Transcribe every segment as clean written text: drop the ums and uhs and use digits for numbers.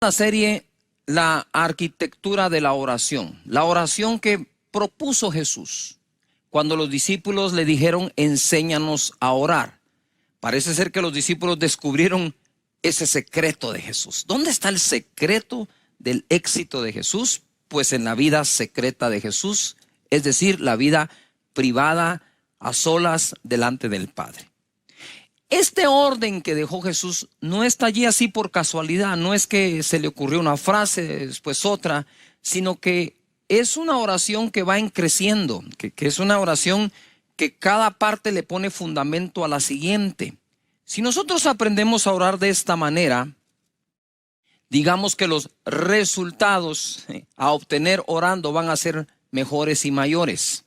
La serie La arquitectura de la oración que propuso Jesús cuando los discípulos le dijeron enséñanos a orar. Parece ser que los discípulos descubrieron ese secreto de Jesús. ¿Dónde está el secreto del éxito de Jesús? Pues en la vida secreta de Jesús, es decir, la vida privada a solas delante del Padre. Este orden que dejó Jesús no está allí así por casualidad, no es que se le ocurrió una frase, después otra, sino que es una oración que va creciendo, que es una oración que cada parte le pone fundamento a la siguiente. Si nosotros aprendemos a orar de esta manera, digamos que los resultados a obtener orando van a ser mejores y mayores.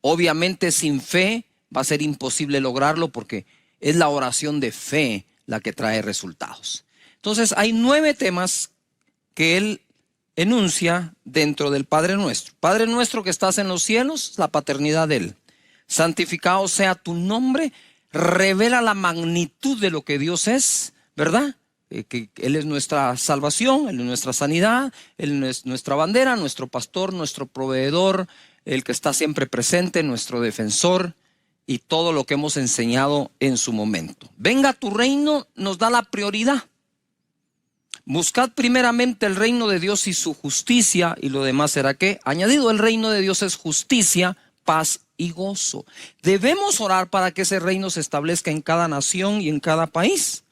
Obviamente sin fe va a ser imposible lograrlo porque es la oración de fe la que trae resultados. Entonces hay 9 temas que él enuncia dentro del Padre Nuestro. Padre nuestro que estás en los cielos, la paternidad de él. Santificado sea tu nombre, revela la magnitud de lo que Dios es, ¿verdad? Que Él es nuestra salvación, Él es nuestra sanidad, Él es nuestra bandera, nuestro pastor, nuestro proveedor, el que está siempre presente, nuestro defensor y todo lo que hemos enseñado en su momento. Venga tu reino, nos da la prioridad. Buscad primeramente el reino de Dios y su justicia y lo demás será ¿qué? Añadido. El reino de Dios es justicia, paz y gozo. Debemos orar para que ese reino se establezca en cada nación y en cada país.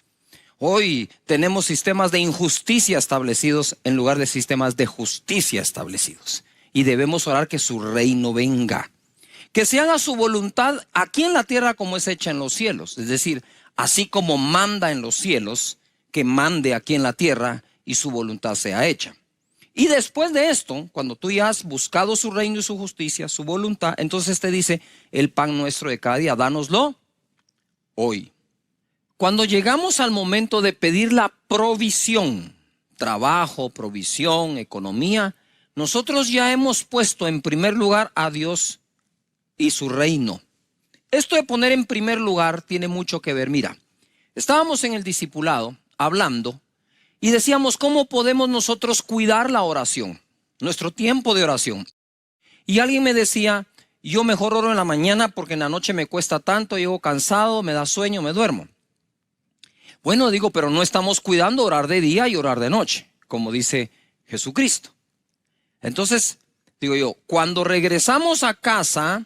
Hoy tenemos sistemas de injusticia establecidos en lugar de sistemas de justicia establecidos. Y debemos orar que su reino venga. Que se haga su voluntad aquí en la tierra como es hecha en los cielos. Es decir, así como manda en los cielos, que mande aquí en la tierra y su voluntad sea hecha. Y después de esto, cuando tú ya has buscado su reino y su justicia, su voluntad, entonces te dice, el pan nuestro de cada día, dánoslo hoy. Cuando llegamos al momento de pedir la provisión, trabajo, provisión, economía, nosotros ya hemos puesto en primer lugar a Dios y su reino. Esto de poner en primer lugar tiene mucho que ver. Mira, estábamos en el discipulado hablando y decíamos cómo podemos nosotros cuidar la oración, nuestro tiempo de oración. Y alguien me decía, yo mejor oro en la mañana porque en la noche me cuesta tanto, llego cansado, me da sueño, me duermo. Bueno, digo, pero no estamos cuidando orar de día y orar de noche, como dice Jesucristo. Entonces, digo yo, cuando regresamos a casa,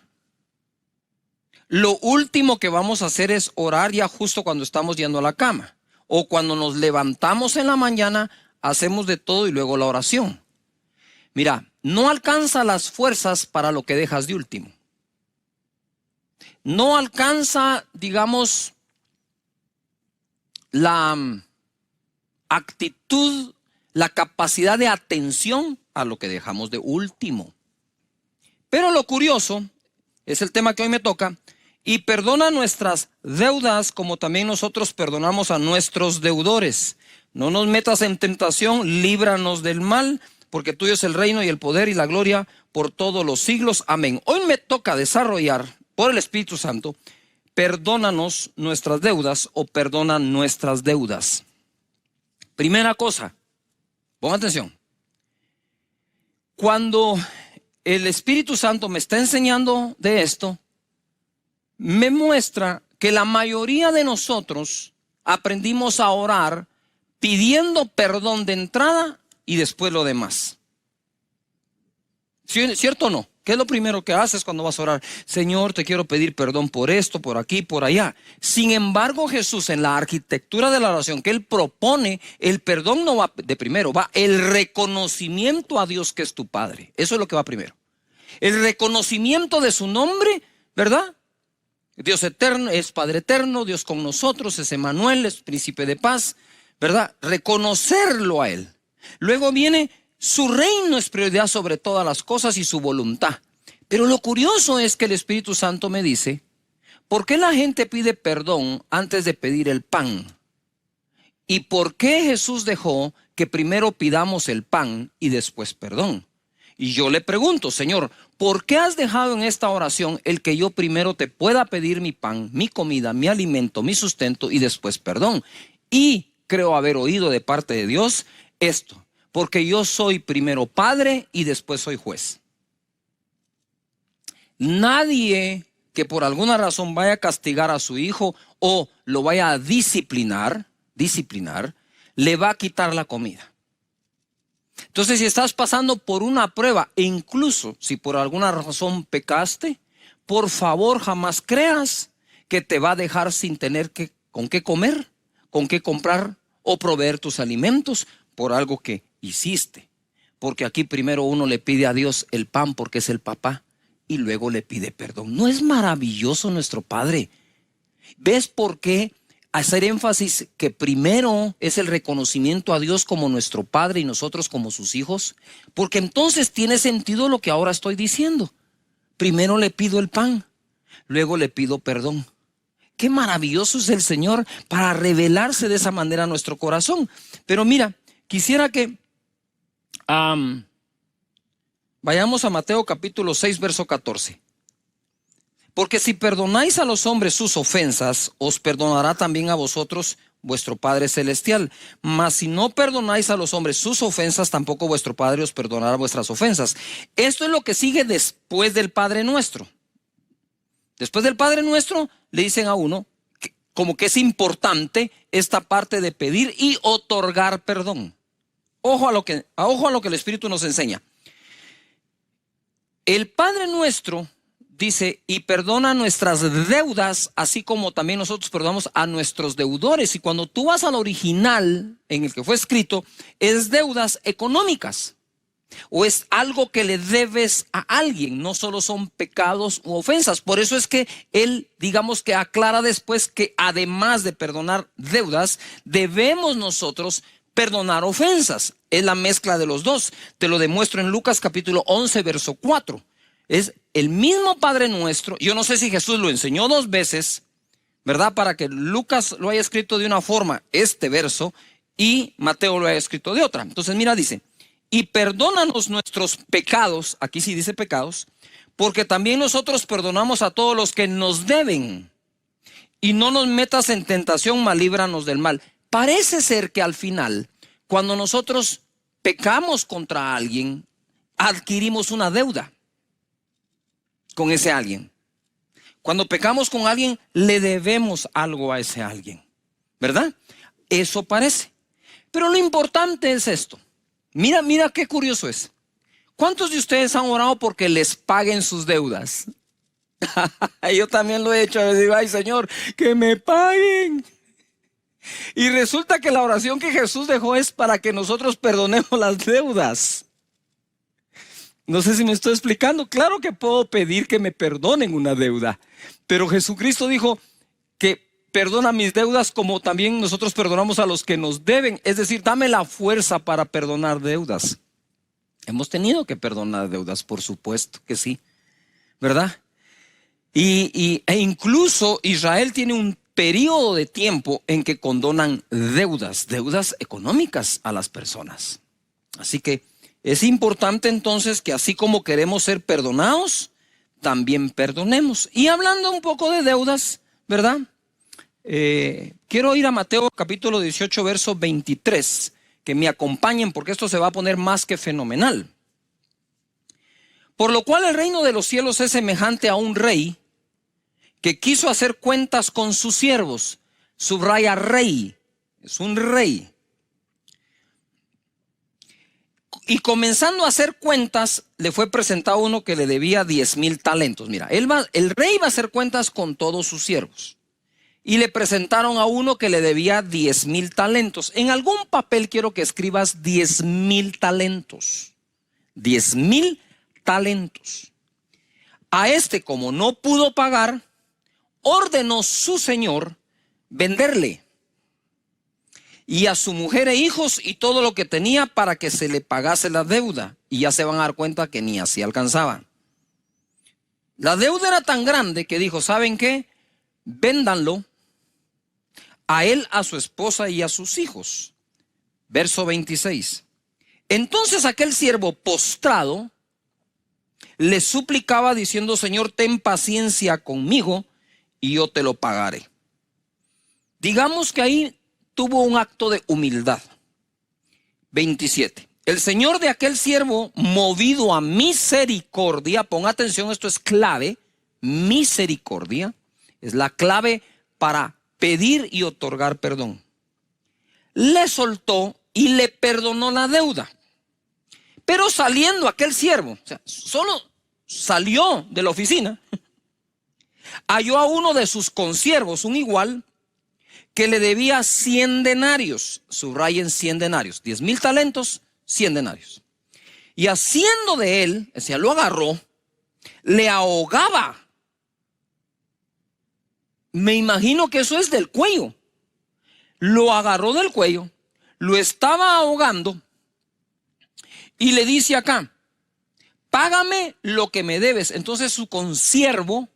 lo último que vamos a hacer es orar ya justo cuando estamos yendo a la cama. O cuando nos levantamos en la mañana, hacemos de todo y luego la oración. Mira, no alcanza las fuerzas para lo que dejas de último. No alcanza, digamos, la actitud, la capacidad de atención a lo que dejamos de último. Pero lo curioso, es el tema que hoy me toca, y perdona nuestras deudas como también nosotros perdonamos a nuestros deudores. No nos metas en tentación, líbranos del mal, porque tuyo es el reino y el poder y la gloria por todos los siglos. Amén. Hoy me toca desarrollar por el Espíritu Santo, perdónanos nuestras deudas o perdona nuestras deudas. Primera cosa, ponga atención. Cuando el Espíritu Santo me está enseñando de esto, me muestra que la mayoría de nosotros aprendimos a orar pidiendo perdón de entrada y después lo demás. ¿Cierto o no? ¿Qué es lo primero que haces cuando vas a orar? Señor, te quiero pedir perdón por esto, por aquí, por allá. Sin embargo, Jesús en la arquitectura de la oración que Él propone, el perdón no va de primero, va el reconocimiento a Dios que es tu Padre. Eso es lo que va primero. El reconocimiento de su nombre, ¿verdad? Dios eterno, es Padre eterno, Dios con nosotros, es Emmanuel, es Príncipe de paz, ¿verdad? Reconocerlo a Él. Luego viene su reino es prioridad sobre todas las cosas y su voluntad. Pero lo curioso es que el Espíritu Santo me dice, ¿por qué la gente pide perdón antes de pedir el pan? ¿Y por qué Jesús dejó que primero pidamos el pan y después perdón? Y yo le pregunto, Señor, ¿por qué has dejado en esta oración el que yo primero te pueda pedir mi pan, mi comida, mi alimento, mi sustento y después perdón? Y creo haber oído de parte de Dios esto, porque yo soy primero padre y después soy juez. Nadie que por alguna razón vaya a castigar a su hijo o lo vaya a disciplinar, le va a quitar la comida. Entonces, si estás pasando por una prueba, e incluso si por alguna razón pecaste, por favor jamás creas que te va a dejar sin tener con qué comer, con qué comprar o proveer tus alimentos por algo que hiciste. Porque aquí primero uno le pide a Dios el pan porque es el papá y luego le pide perdón. ¿No es maravilloso nuestro Padre? ¿Ves por qué hacer énfasis que primero es el reconocimiento a Dios como nuestro Padre y nosotros como sus hijos? Porque entonces tiene sentido lo que ahora estoy diciendo. Primero le pido el pan, luego le pido perdón. Qué maravilloso es el Señor para revelarse de esa manera a nuestro corazón. Pero mira, quisiera que vayamos a Mateo capítulo 6, verso 14. Porque si perdonáis a los hombres sus ofensas, os perdonará también a vosotros vuestro Padre Celestial. Mas si no perdonáis a los hombres sus ofensas, tampoco vuestro Padre os perdonará vuestras ofensas. Esto es lo que sigue después del Padre Nuestro. Después del Padre Nuestro le dicen a uno como que es importante esta parte de pedir y otorgar perdón. Ojo a lo que el Espíritu nos enseña. El Padre Nuestro dice, y perdona nuestras deudas, así como también nosotros perdonamos a nuestros deudores. Y cuando tú vas al original en el que fue escrito, es deudas económicas. O es algo que le debes a alguien, no solo son pecados u ofensas. Por eso es que él, digamos que aclara después que además de perdonar deudas, debemos nosotros perdonar ofensas. Es la mezcla de los dos. Te lo demuestro en Lucas capítulo 11, verso 4. Es el mismo Padre Nuestro. Yo no sé si Jesús lo enseñó 2 veces, ¿verdad? Para que Lucas lo haya escrito de una forma, este verso, y Mateo lo haya escrito de otra. Entonces mira, dice, y perdónanos nuestros pecados, aquí sí dice pecados, porque también nosotros perdonamos a todos los que nos deben. Y no nos metas en tentación, mas líbranos del mal. Parece ser que al final, cuando nosotros pecamos contra alguien, adquirimos una deuda con ese alguien. Cuando pecamos con alguien, le debemos algo a ese alguien, ¿verdad? Eso parece. Pero lo importante es esto. Mira qué curioso es. ¿Cuántos de ustedes han orado porque les paguen sus deudas? Yo también lo he hecho. Les digo, ay Señor, que me paguen. Y resulta que la oración que Jesús dejó es para que nosotros perdonemos las deudas. No sé si me estoy explicando. Claro que puedo pedir que me perdonen una deuda, pero Jesucristo dijo que perdona mis deudas como también nosotros perdonamos a los que nos deben. Es decir, dame la fuerza para perdonar deudas. Hemos tenido que perdonar deudas, por supuesto que sí, ¿verdad? E incluso Israel tiene un periodo de tiempo en que condonan deudas económicas a las personas. Así que es importante entonces que así como queremos ser perdonados, también perdonemos. Y hablando un poco de deudas, ¿verdad? Quiero ir a Mateo capítulo 18, verso 23, que me acompañen porque esto se va a poner más que fenomenal. Por lo cual el reino de los cielos es semejante a un rey que quiso hacer cuentas con sus siervos. Subraya rey, es un rey. Y comenzando a hacer cuentas, le fue presentado uno que le debía 10,000 talentos. Mira, el rey va a hacer cuentas con todos sus siervos. Y le presentaron a uno que le debía 10,000 talentos. En algún papel quiero que escribas 10,000 talentos. 10,000 talentos. A este, como no pudo pagar, ordenó su señor venderle. Y a su mujer e hijos y todo lo que tenía para que se le pagase la deuda. Y ya se van a dar cuenta que ni así alcanzaban. La deuda era tan grande que dijo, ¿saben qué? Véndanlo a él, a su esposa y a sus hijos. Verso 26. Entonces aquel siervo postrado le suplicaba diciendo, Señor, ten paciencia conmigo y yo te lo pagaré. Digamos que ahí tuvo un acto de humildad. 27. El señor de aquel siervo, movido a misericordia, pon atención, esto es clave, misericordia, es la clave para pedir y otorgar perdón. Le soltó y le perdonó la deuda. Pero saliendo aquel siervo, o sea, solo salió de la oficina, halló a uno de sus consiervos, un igual, que le debía 100 denarios. Subrayen 100 denarios, 10,000 talentos, 100 denarios. Y haciendo de él, o sea, lo agarró, le ahogaba. Me imagino que eso es del cuello. Lo agarró del cuello, lo estaba ahogando y le dice acá, págame lo que me debes. Entonces su consiervo,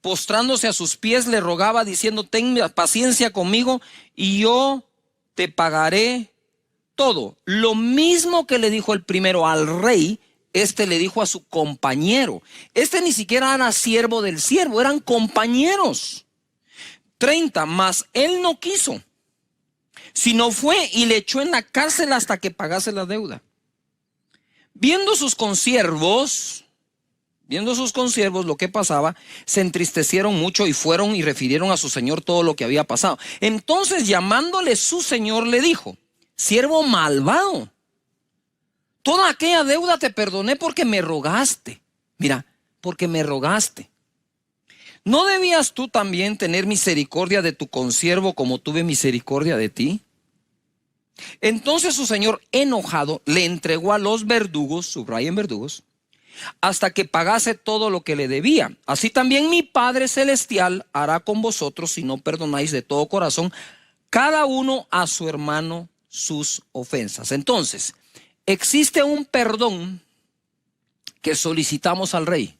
postrándose a sus pies, le rogaba diciendo, ten paciencia conmigo y yo te pagaré todo. Lo mismo que le dijo el primero al rey, este le dijo a su compañero. Este ni siquiera era siervo del siervo, eran compañeros. 30, mas él no quiso, sino fue y le echó en la cárcel hasta que pagase la deuda. Viendo sus consiervos lo que pasaba, se entristecieron mucho y fueron y refirieron a su señor todo lo que había pasado. Entonces, llamándole su señor, le dijo, siervo malvado, toda aquella deuda te perdoné porque me rogaste. Mira, porque me rogaste. ¿No debías tú también tener misericordia de tu consiervo como tuve misericordia de ti? Entonces su señor, enojado, le entregó a los verdugos, subrayen verdugos, hasta que pagase todo lo que le debía. Así también mi Padre Celestial hará con vosotros si no perdonáis de todo corazón cada uno a su hermano sus ofensas. Entonces, existe un perdón que solicitamos al rey.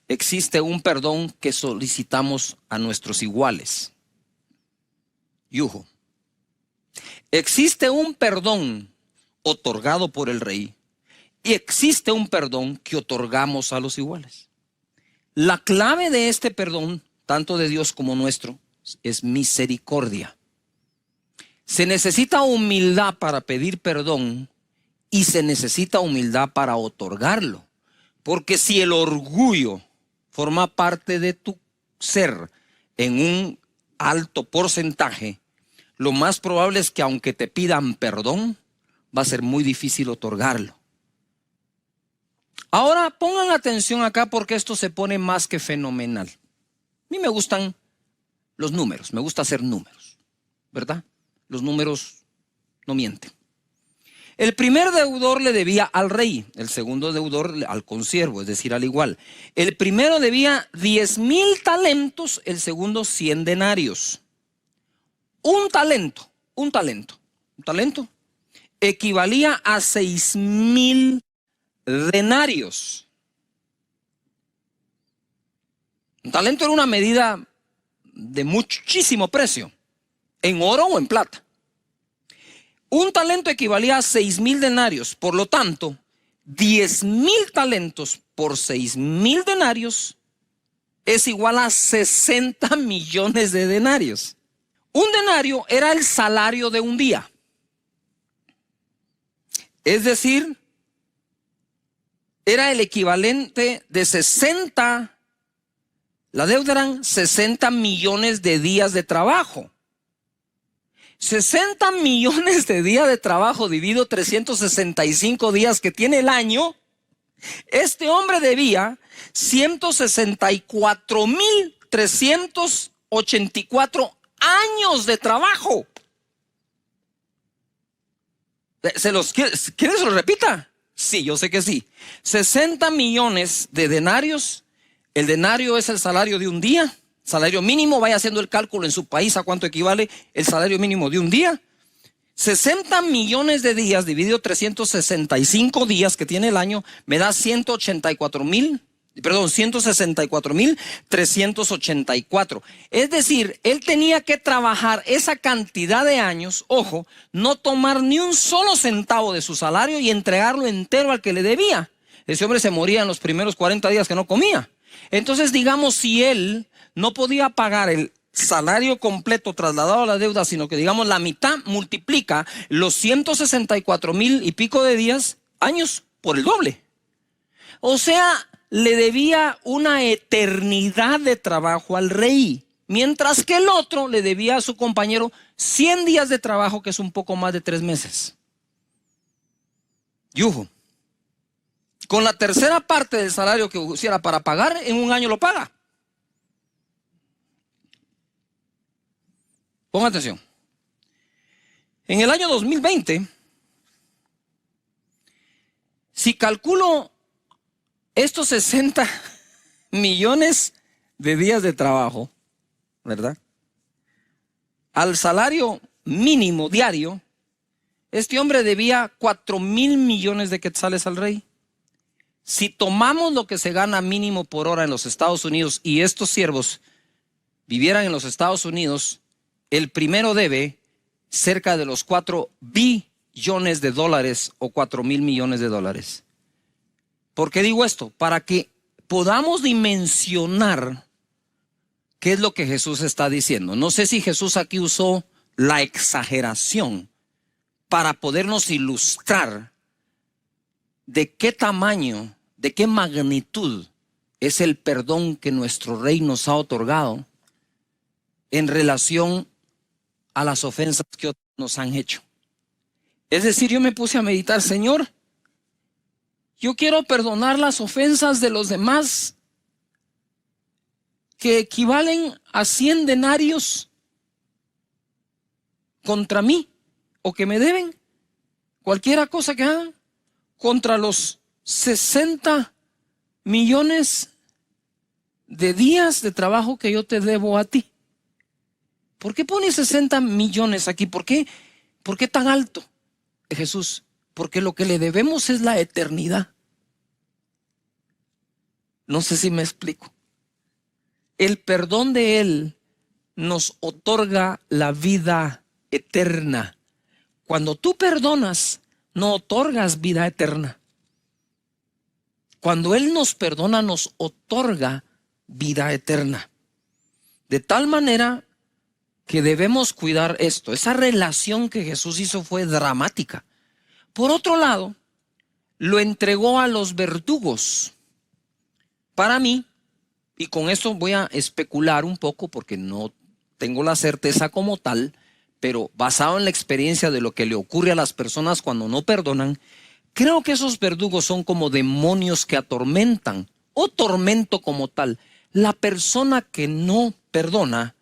Existe un perdón que solicitamos a nuestros iguales. Yujo. Existe un perdón otorgado por el rey y existe un perdón que otorgamos a los iguales. La clave de este perdón, tanto de Dios como nuestro, es misericordia. Se necesita humildad para pedir perdón y se necesita humildad para otorgarlo. Porque si el orgullo forma parte de tu ser en un alto porcentaje, lo más probable es que aunque te pidan perdón, va a ser muy difícil otorgarlo. Ahora pongan atención acá porque esto se pone más que fenomenal. A mí me gustan los números, me gusta hacer números, ¿verdad? Los números no mienten. El primer deudor le debía al rey, el segundo deudor al consiervo, es decir, al igual. El primero debía 10,000 talentos, el segundo 100 denarios. Un talento equivalía a 6,000 denarios. Un talento era una medida de muchísimo precio, en oro o en plata. Un talento equivalía a 6,000 denarios, por lo tanto, 10,000 talentos por 6,000 denarios es igual a 60 millones de denarios. Un denario era el salario de un día. Es decir, era el equivalente de 60, la deuda eran 60 millones de días de trabajo. 60 millones de días de trabajo dividido 365 días que tiene el año. Este hombre debía 164,384 años de trabajo. ¿Quieres que se lo repita? Sí, yo sé que sí. 60 millones de denarios. El denario es el salario de un día. Salario mínimo, vaya haciendo el cálculo en su país a cuánto equivale el salario mínimo de un día. 60 millones de días dividido 365 días que tiene el año me da 164,384. Es decir, él tenía que trabajar esa cantidad de años, ojo, no tomar ni un solo centavo de su salario y entregarlo entero al que le debía. Ese hombre se moría en los primeros 40 días que no comía. Entonces, digamos, si él no podía pagar el salario completo trasladado a la deuda, sino que digamos la mitad, multiplica los 164,000 y pico de días, años, por el doble. O sea, le debía una eternidad de trabajo al rey, mientras que el otro le debía a su compañero 100 días de trabajo, que es un poco más de 3 meses. Yujo. Con la tercera parte del salario que usiera para pagar, en un año lo paga. Ponga atención. En el año 2020, si calculo estos 60 millones de días de trabajo, ¿verdad?, al salario mínimo diario, este hombre debía 4,000 millones de quetzales al rey. Si tomamos lo que se gana mínimo por hora en los Estados Unidos y estos siervos vivieran en los Estados Unidos, el primero debe cerca de los 4 billones de dólares o 4,000 millones de dólares. ¿Por qué digo esto? Para que podamos dimensionar qué es lo que Jesús está diciendo. No sé si Jesús aquí usó la exageración para podernos ilustrar de qué tamaño, de qué magnitud es el perdón que nuestro Rey nos ha otorgado en relación a las ofensas que otros nos han hecho. Es decir, yo me puse a meditar, Señor, yo quiero perdonar las ofensas de los demás que equivalen a 100 denarios contra mí o que me deben, cualquiera cosa que hagan, contra los 60 millones de días de trabajo que yo te debo a ti. ¿Por qué pones 60 millones aquí? ¿Por qué tan alto, Jesús? Porque lo que le debemos es la eternidad. No sé si me explico. El perdón de Él nos otorga la vida eterna. Cuando tú perdonas, no otorgas vida eterna. Cuando Él nos perdona, nos otorga vida eterna. De tal manera que debemos cuidar esto. Esa relación que Jesús hizo fue dramática. Por otro lado, lo entregó a los verdugos. Para mí, y con esto voy a especular un poco porque no tengo la certeza como tal, pero basado en la experiencia de lo que le ocurre a las personas cuando no perdonan, creo que esos verdugos son como demonios que atormentan, o tormento como tal. La persona que no perdona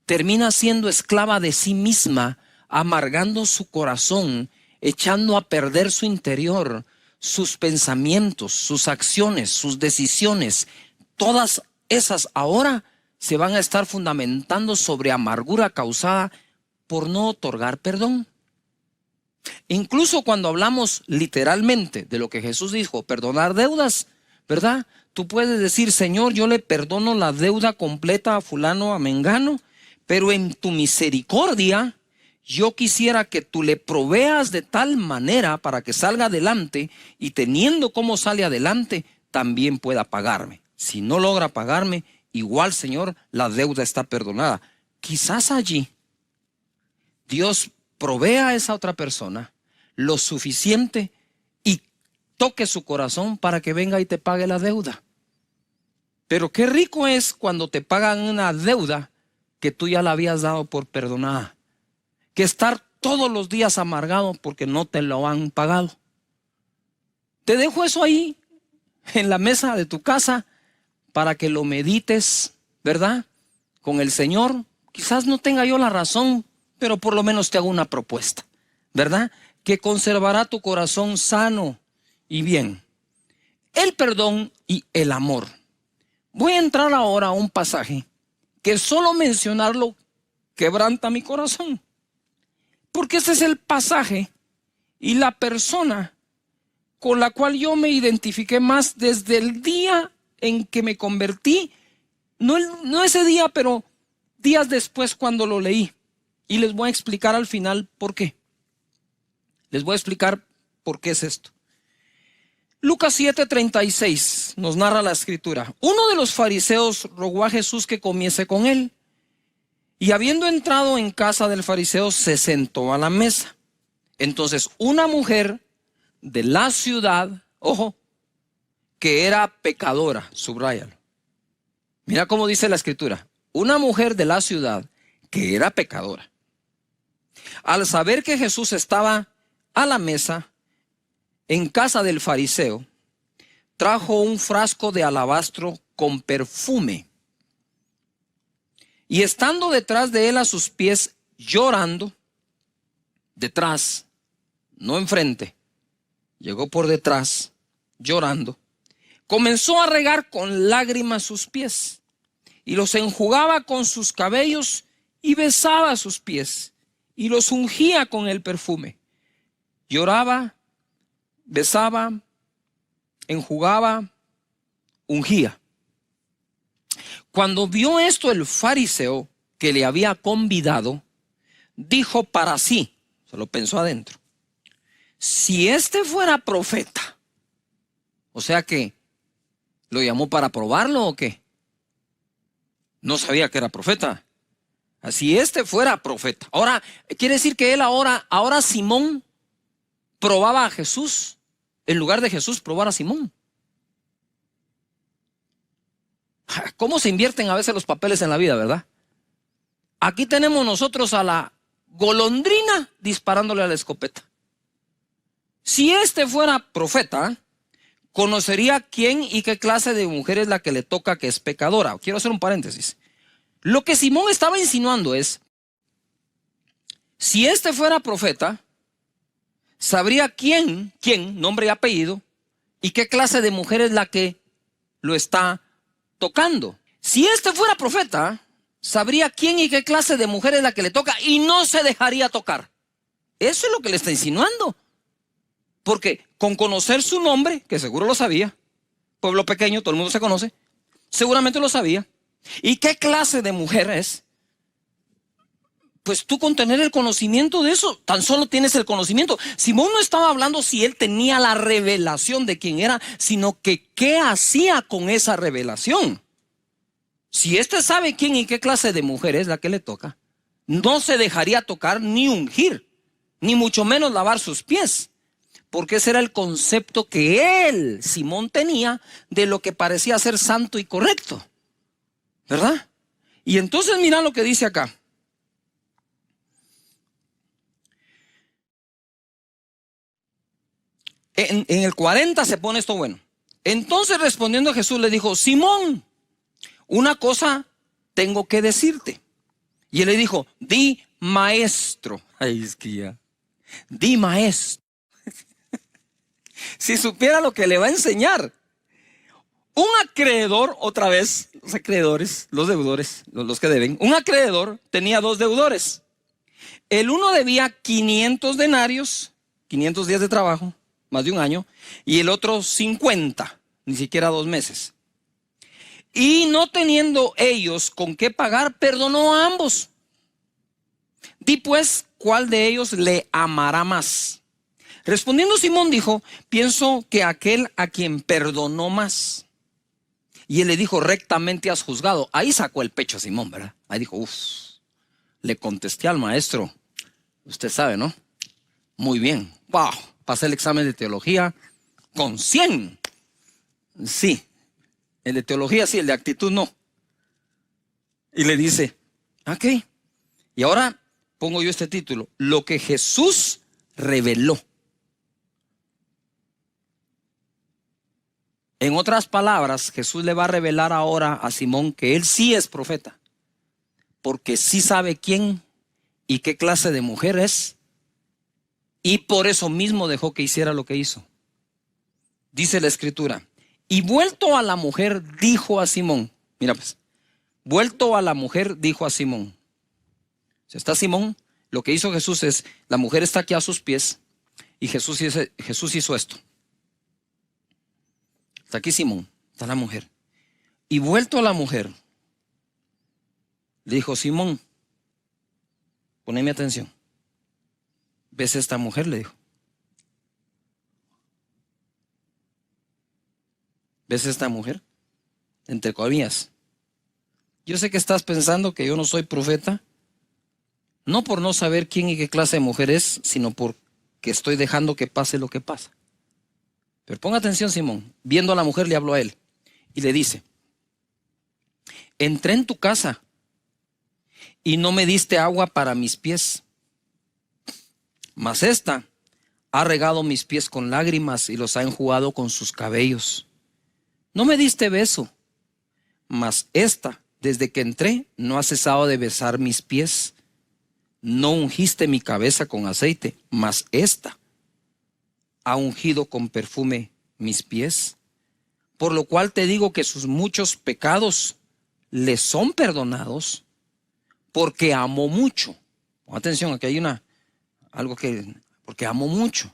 termina siendo esclava de sí misma, amargando su corazón, echando a perder su interior, sus pensamientos, sus acciones, sus decisiones. Todas esas ahora se van a estar fundamentando sobre amargura causada por no otorgar perdón. Incluso cuando hablamos literalmente de lo que Jesús dijo, perdonar deudas, ¿verdad? Tú puedes decir, Señor, yo le perdono la deuda completa a fulano, a mengano, pero en tu misericordia yo quisiera que tú le proveas de tal manera para que salga adelante y teniendo cómo sale adelante, también pueda pagarme. Si no logra pagarme, igual, Señor, la deuda está perdonada. Quizás allí Dios provea a esa otra persona lo suficiente y toque su corazón para que venga y te pague la deuda. Pero qué rico es cuando te pagan una deuda que tú ya la habías dado por perdonada, que estar todos los días amargado porque no te lo han pagado. Te dejo eso ahí en la mesa de tu casa para que lo medites, ¿verdad? Con el Señor. Quizás no tenga yo la razón, pero por lo menos te hago una propuesta, ¿verdad? Que conservará tu corazón sano y bien. El perdón y el amor. Voy a entrar ahora a un pasaje que solo mencionarlo quebranta mi corazón. Porque ese es el pasaje y la persona con la cual yo me identifiqué más desde el día en que me convertí. No ese día, pero días después cuando lo leí. Y les voy a explicar al final por qué. Les voy a explicar por qué es esto. Lucas 7:36 nos narra la escritura. Uno de los fariseos rogó a Jesús que comiese con él. Y habiendo entrado en casa del fariseo, se sentó a la mesa. Entonces una mujer de la ciudad, ojo, que era pecadora, subráyalo. Mira cómo dice la escritura. Una mujer de la ciudad que era pecadora, al saber que Jesús estaba a la mesa en casa del fariseo, trajo un frasco de alabastro con perfume. Y estando detrás de él a sus pies, llorando, detrás, no enfrente, llegó por detrás, llorando, comenzó a regar con lágrimas sus pies y los enjugaba con sus cabellos y besaba sus pies y los ungía con el perfume. Lloraba, besaba, enjugaba, ungía. Cuando vio esto el fariseo que le había convidado, dijo para sí, se lo pensó adentro, si este fuera profeta, o sea que lo llamó para probarlo o qué, no sabía que era profeta. Si este fuera profeta, ahora quiere decir que él ahora Simón probaba a Jesús, en lugar de Jesús probar a Simón. ¿Cómo se invierten a veces los papeles en la vida, verdad? Aquí tenemos nosotros a la golondrina disparándole a la escopeta. Si este fuera profeta, conocería quién y qué clase de mujer es la que le toca que es pecadora. Quiero hacer un paréntesis. Lo que Simón estaba insinuando es, si este fuera profeta, sabría quién, nombre y apellido, y qué clase de mujer es la que lo está tocando. Si este fuera profeta, sabría quién y qué clase de mujer es la que le toca y no se dejaría tocar. Eso es lo que le está insinuando. Porque con conocer su nombre, que seguro lo sabía, pueblo pequeño, todo el mundo se conoce, seguramente lo sabía. ¿Y qué clase de mujer es? Pues tú con tener el conocimiento de eso, tan solo tienes el conocimiento. Simón no estaba hablando si él tenía la revelación de quién era, sino que qué hacía con esa revelación. Si este sabe quién y qué clase de mujer es la que le toca, no se dejaría tocar ni ungir, ni mucho menos lavar sus pies. Porque ese era el concepto que él, Simón, tenía de lo que parecía ser santo y correcto. ¿Verdad? Y entonces mira lo que dice acá. En el 40 se pone esto bueno. Entonces respondiendo Jesús le dijo, Simón, una cosa tengo que decirte. Y él le dijo, di maestro. Ay, es que ya. Di maestro. Si supiera lo que le va a enseñar. Un acreedor, otra vez, los acreedores, los deudores, los que deben. Un acreedor tenía dos deudores. El uno debía 500 denarios, 500 días de trabajo, más de un año, y el otro 50, ni siquiera 2 meses. Y no teniendo ellos con qué pagar, perdonó a ambos. Di pues, ¿cuál de ellos le amará más? Respondiendo Simón dijo, pienso que aquel a quien perdonó más. Y él le dijo, rectamente has juzgado. Ahí sacó el pecho Simón, ¿verdad? Ahí dijo, le contesté al maestro. Usted sabe, ¿no? Muy bien. Wow, pasé el examen de teología con 100. Sí, el de teología sí, el de actitud no. Y le dice, ok. Y ahora pongo yo este título, lo que Jesús reveló. En otras palabras, Jesús le va a revelar ahora a Simón que él sí es profeta, porque sí sabe quién y qué clase de mujer es, y por eso mismo dejó que hiciera lo que hizo. Dice la escritura, y vuelto a la mujer dijo a Simón, mira pues, vuelto a la mujer dijo a Simón, si está Simón, lo que hizo Jesús es, la mujer está aquí a sus pies, y Jesús hizo esto. Está aquí Simón, está la mujer. Y vuelto a la mujer, le dijo, Simón, poneme atención. ¿Ves esta mujer? Le dijo. ¿Ves esta mujer? Entre comillas. Yo sé que estás pensando que yo no soy profeta, No por no saber quién y qué clase de mujer es, sino porque estoy dejando que pase lo que pasa. Pero ponga atención, Simón. Viendo a la mujer, le habló a él y le dice: entré en tu casa y no me diste agua para mis pies, mas esta ha regado mis pies con lágrimas y los ha enjugado con sus cabellos. No me diste beso, mas esta, desde que entré, no ha cesado de besar mis pies. No ungiste mi cabeza con aceite, mas esta ha ungido con perfume mis pies. Por lo cual te digo que sus muchos pecados le son perdonados, porque amó mucho. Pon atención, aquí hay porque amó mucho.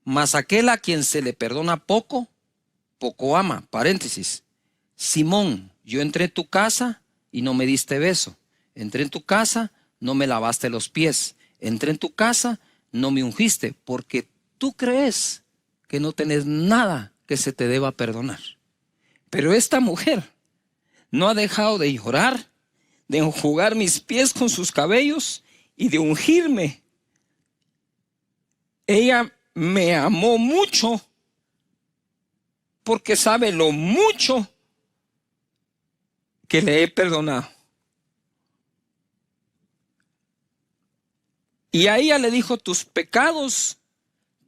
Mas aquel a quien se le perdona poco, poco ama. Paréntesis. Simón, yo entré en tu casa y no me diste beso. Entré en tu casa, no me lavaste los pies. Entré en tu casa, no me ungiste, porque tú crees que no tenés nada que se te deba perdonar. Pero esta mujer no ha dejado de llorar, de enjugar mis pies con sus cabellos y de ungirme. Ella me amó mucho porque sabe lo mucho que le he perdonado. Y a ella le dijo: tus pecados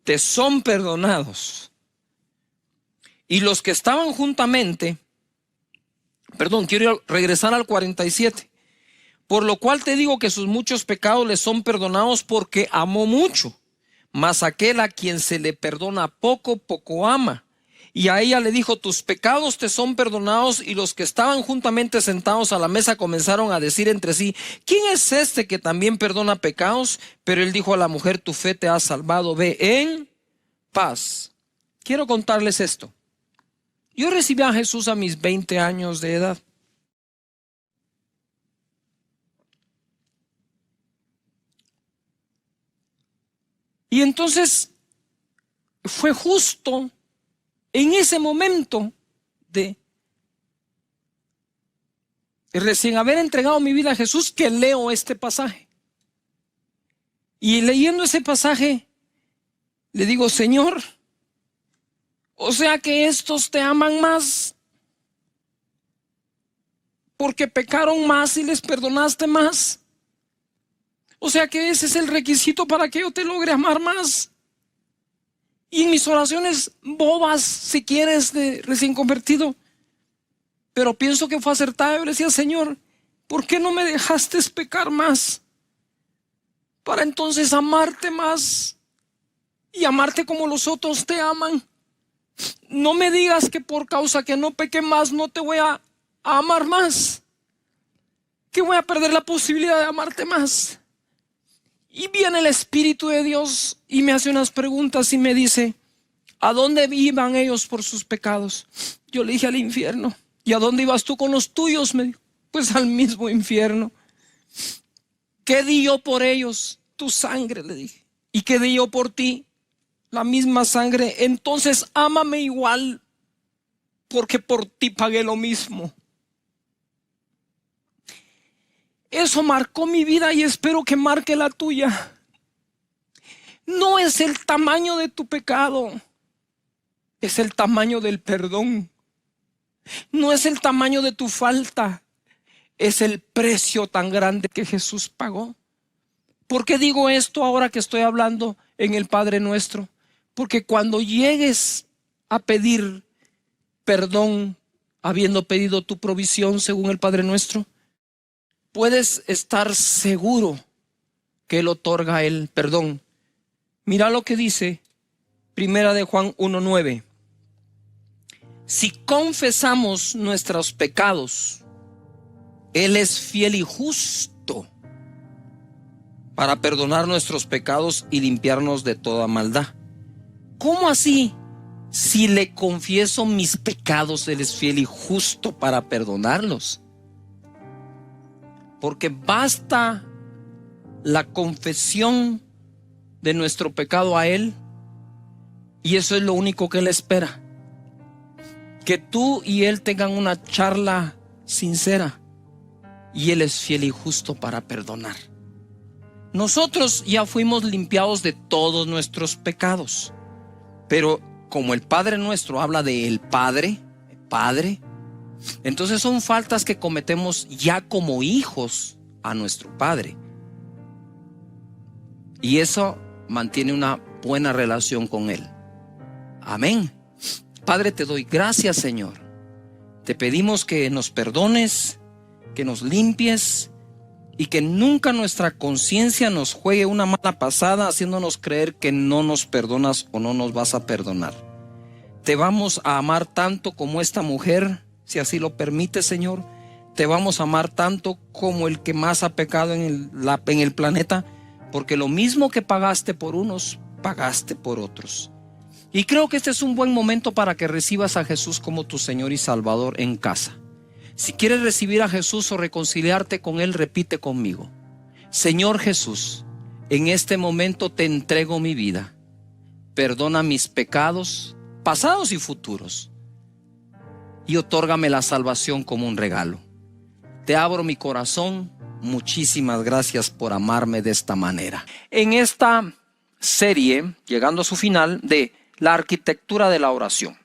te son perdonados. Y los que estaban juntamente, quiero regresar al 47. Por lo cual te digo que sus muchos pecados le son perdonados, porque amó mucho. Mas aquel a quien se le perdona poco, poco ama. Y a ella le dijo: tus pecados te son perdonados. Y los que estaban juntamente sentados a la mesa comenzaron a decir entre sí: ¿quién es este que también perdona pecados? Pero él dijo a la mujer: tu fe te ha salvado, ve en paz. Quiero contarles esto. Yo recibí a Jesús a mis 20 años de edad. Y entonces fue justo en ese momento de recién haber entregado mi vida a Jesús que leo este pasaje. Y leyendo ese pasaje le digo: Señor, o sea que estos te aman más porque pecaron más y les perdonaste más. O sea que ese es el requisito para que yo te logre amar más. Y en mis oraciones bobas, si quieres, de recién convertido, pero pienso que fue acertado. Yo le decía: Señor, ¿por qué no me dejaste pecar más? Para entonces amarte más y amarte como los otros te aman. No me digas que por causa que no pequé más no te voy a amar más, que voy a perder la posibilidad de amarte más. Y viene el Espíritu de Dios y me hace unas preguntas y me dice: ¿a dónde iban ellos por sus pecados? Yo le dije: al infierno. ¿Y a dónde ibas tú con los tuyos? Me dijo: pues al mismo infierno. ¿Qué di yo por ellos? Tu sangre, le dije. ¿Y qué di yo por ti? La misma sangre. Entonces ámame igual, porque por ti pagué lo mismo. Eso marcó mi vida y espero que marque la tuya. No es el tamaño de tu pecado, es el tamaño del perdón. No es el tamaño de tu falta, es el precio tan grande que Jesús pagó. ¿Por qué digo esto ahora que estoy hablando en el Padre Nuestro? Porque cuando llegues a pedir perdón, habiendo pedido tu provisión según el Padre Nuestro, puedes estar seguro que Él otorga el perdón. Mira lo que dice Primera de Juan 1:9. Si confesamos nuestros pecados, Él es fiel y justo para perdonar nuestros pecados y limpiarnos de toda maldad. ¿Cómo así? Si le confieso mis pecados, Él es fiel y justo para perdonarlos. Porque basta la confesión de nuestro pecado a Él, y eso es lo único que Él espera. Que tú y Él tengan una charla sincera, y Él es fiel y justo para perdonar. nosotros ya fuimos limpiados de todos nuestros pecados. Pero como el Padre nuestro habla de el Padre, entonces son faltas que cometemos ya como hijos a nuestro Padre. Y eso mantiene una buena relación con Él. Amén. Padre, te doy gracias, Señor. Te pedimos que nos perdones, que nos limpies y que nunca nuestra conciencia nos juegue una mala pasada haciéndonos creer que no nos perdonas o no nos vas a perdonar. Te vamos a amar tanto como esta mujer, si así lo permite, Señor. Te vamos a amar tanto como el que más ha pecado en el planeta, porque lo mismo que pagaste por unos, pagaste por otros. Y creo que este es un buen momento para que recibas a Jesús como tu Señor y Salvador en casa. Si quieres recibir a Jesús o reconciliarte con Él, repite conmigo: Señor Jesús, en este momento te entrego mi vida. Perdona mis pecados, pasados y futuros, y otórgame la salvación como un regalo. Te abro mi corazón. Muchísimas gracias por amarme de esta manera. En esta serie, llegando a su final, de la arquitectura de la oración,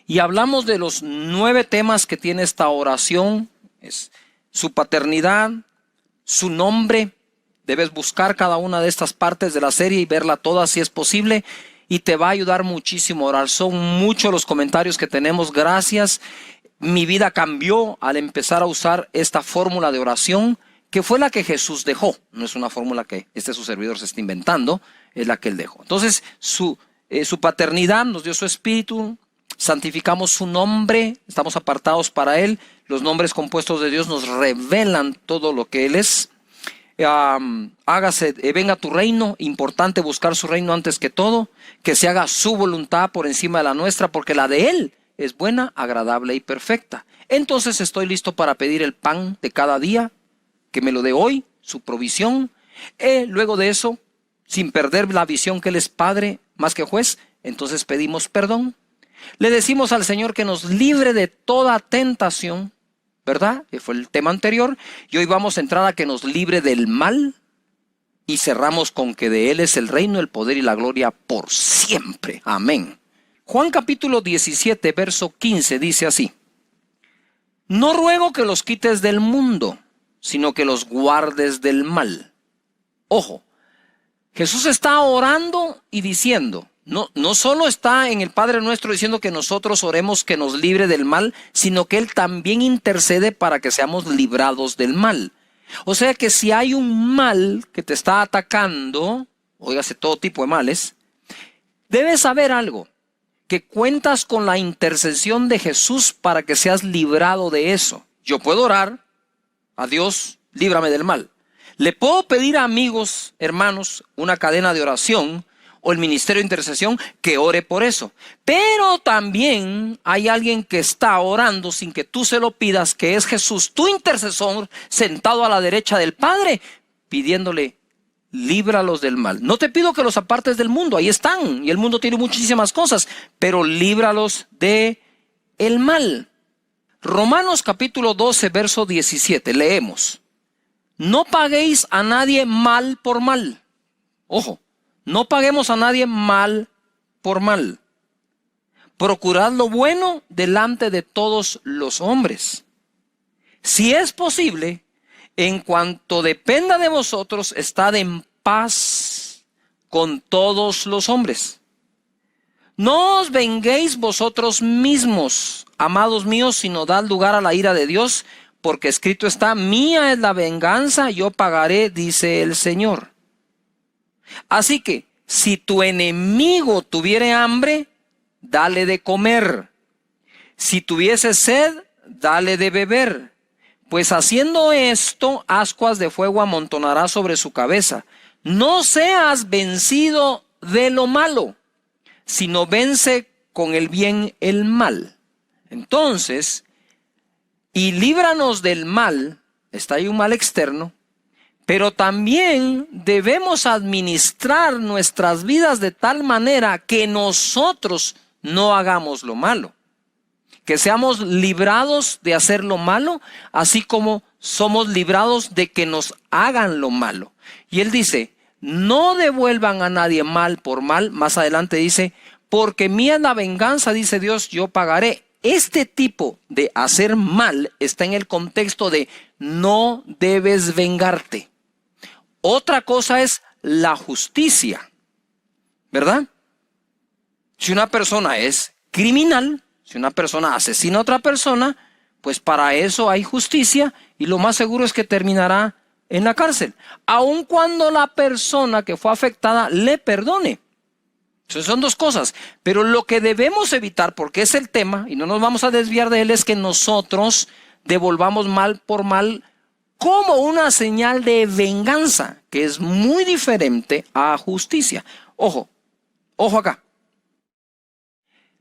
y hablamos de los 9 temas que tiene esta oración: es su paternidad, su nombre. Debes buscar cada una de estas partes de la serie y verla toda si es posible, y te va a ayudar muchísimo a orar. Son muchos los comentarios que tenemos. Gracias. Mi vida cambió al empezar a usar esta fórmula de oración, que fue la que Jesús dejó. No es una fórmula que su servidor se está inventando, es la que Él dejó. Entonces, su paternidad nos dio su espíritu. Santificamos su nombre, estamos apartados para Él. Los nombres compuestos de Dios nos revelan todo lo que Él es. Venga tu reino. Importante buscar su reino antes que todo. Que se haga su voluntad por encima de la nuestra, porque la de Él es buena, agradable y perfecta. Entonces estoy listo para pedir el pan de cada día, que me lo dé hoy, su provisión. Luego de eso, sin perder la visión que Él es Padre más que juez, entonces pedimos perdón. Le decimos al Señor que nos libre de toda tentación, ¿verdad? Que fue el tema anterior. Y hoy vamos a entrar a que nos libre del mal. Y cerramos con que de Él es el reino, el poder y la gloria por siempre. Amén. Juan capítulo 17, verso 15 dice así: No ruego que los quites del mundo, sino que los guardes del mal. Ojo, Jesús está orando y diciendo, no solo está en el Padre Nuestro diciendo que nosotros oremos que nos libre del mal, sino que Él también intercede para que seamos librados del mal. O sea que si hay un mal que te está atacando, óigase, todo tipo de males, debes saber algo: que cuentas con la intercesión de Jesús para que seas librado de eso. Yo puedo orar a Dios, líbrame del mal. Le puedo pedir a amigos, hermanos, una cadena de oración o el ministerio de intercesión que ore por eso. Pero también hay alguien que está orando sin que tú se lo pidas, que es Jesús, tu intercesor, sentado a la derecha del Padre, pidiéndole: líbralos del mal. No te pido que los apartes del mundo, ahí están, y el mundo tiene muchísimas cosas, pero líbralos de el mal. Romanos capítulo 12, verso 17, leemos: No paguéis a nadie mal por mal. Ojo, no paguemos a nadie mal por mal. Procurad lo bueno delante de todos los hombres. Si es posible, en cuanto dependa de vosotros, estad en paz con todos los hombres. No os venguéis vosotros mismos, amados míos, sino dad lugar a la ira de Dios, porque escrito está: mía es la venganza, yo pagaré, dice el Señor. Así que, si tu enemigo tuviere hambre, dale de comer. Si tuviese sed, dale de beber. Pues haciendo esto, ascuas de fuego amontonará sobre su cabeza. No seas vencido de lo malo, sino vence con el bien el mal. Entonces, y líbranos del mal, está ahí un mal externo, pero también debemos administrar nuestras vidas de tal manera que nosotros no hagamos lo malo. Que seamos librados de hacer lo malo, así como somos librados de que nos hagan lo malo. Y él dice, no devuelvan a nadie mal por mal. Más adelante dice, porque mía es la venganza, dice Dios, yo pagaré. Este tipo de hacer mal está en el contexto de no debes vengarte. Otra cosa es la justicia, ¿verdad? Si una persona es criminal, si una persona asesina a otra persona, pues para eso hay justicia y lo más seguro es que terminará en la cárcel, aun cuando la persona que fue afectada le perdone. Entonces son dos cosas, pero lo que debemos evitar, porque es el tema, y no nos vamos a desviar de él, es que nosotros devolvamos mal por mal como una señal de venganza, que es muy diferente a justicia. Ojo, ojo acá.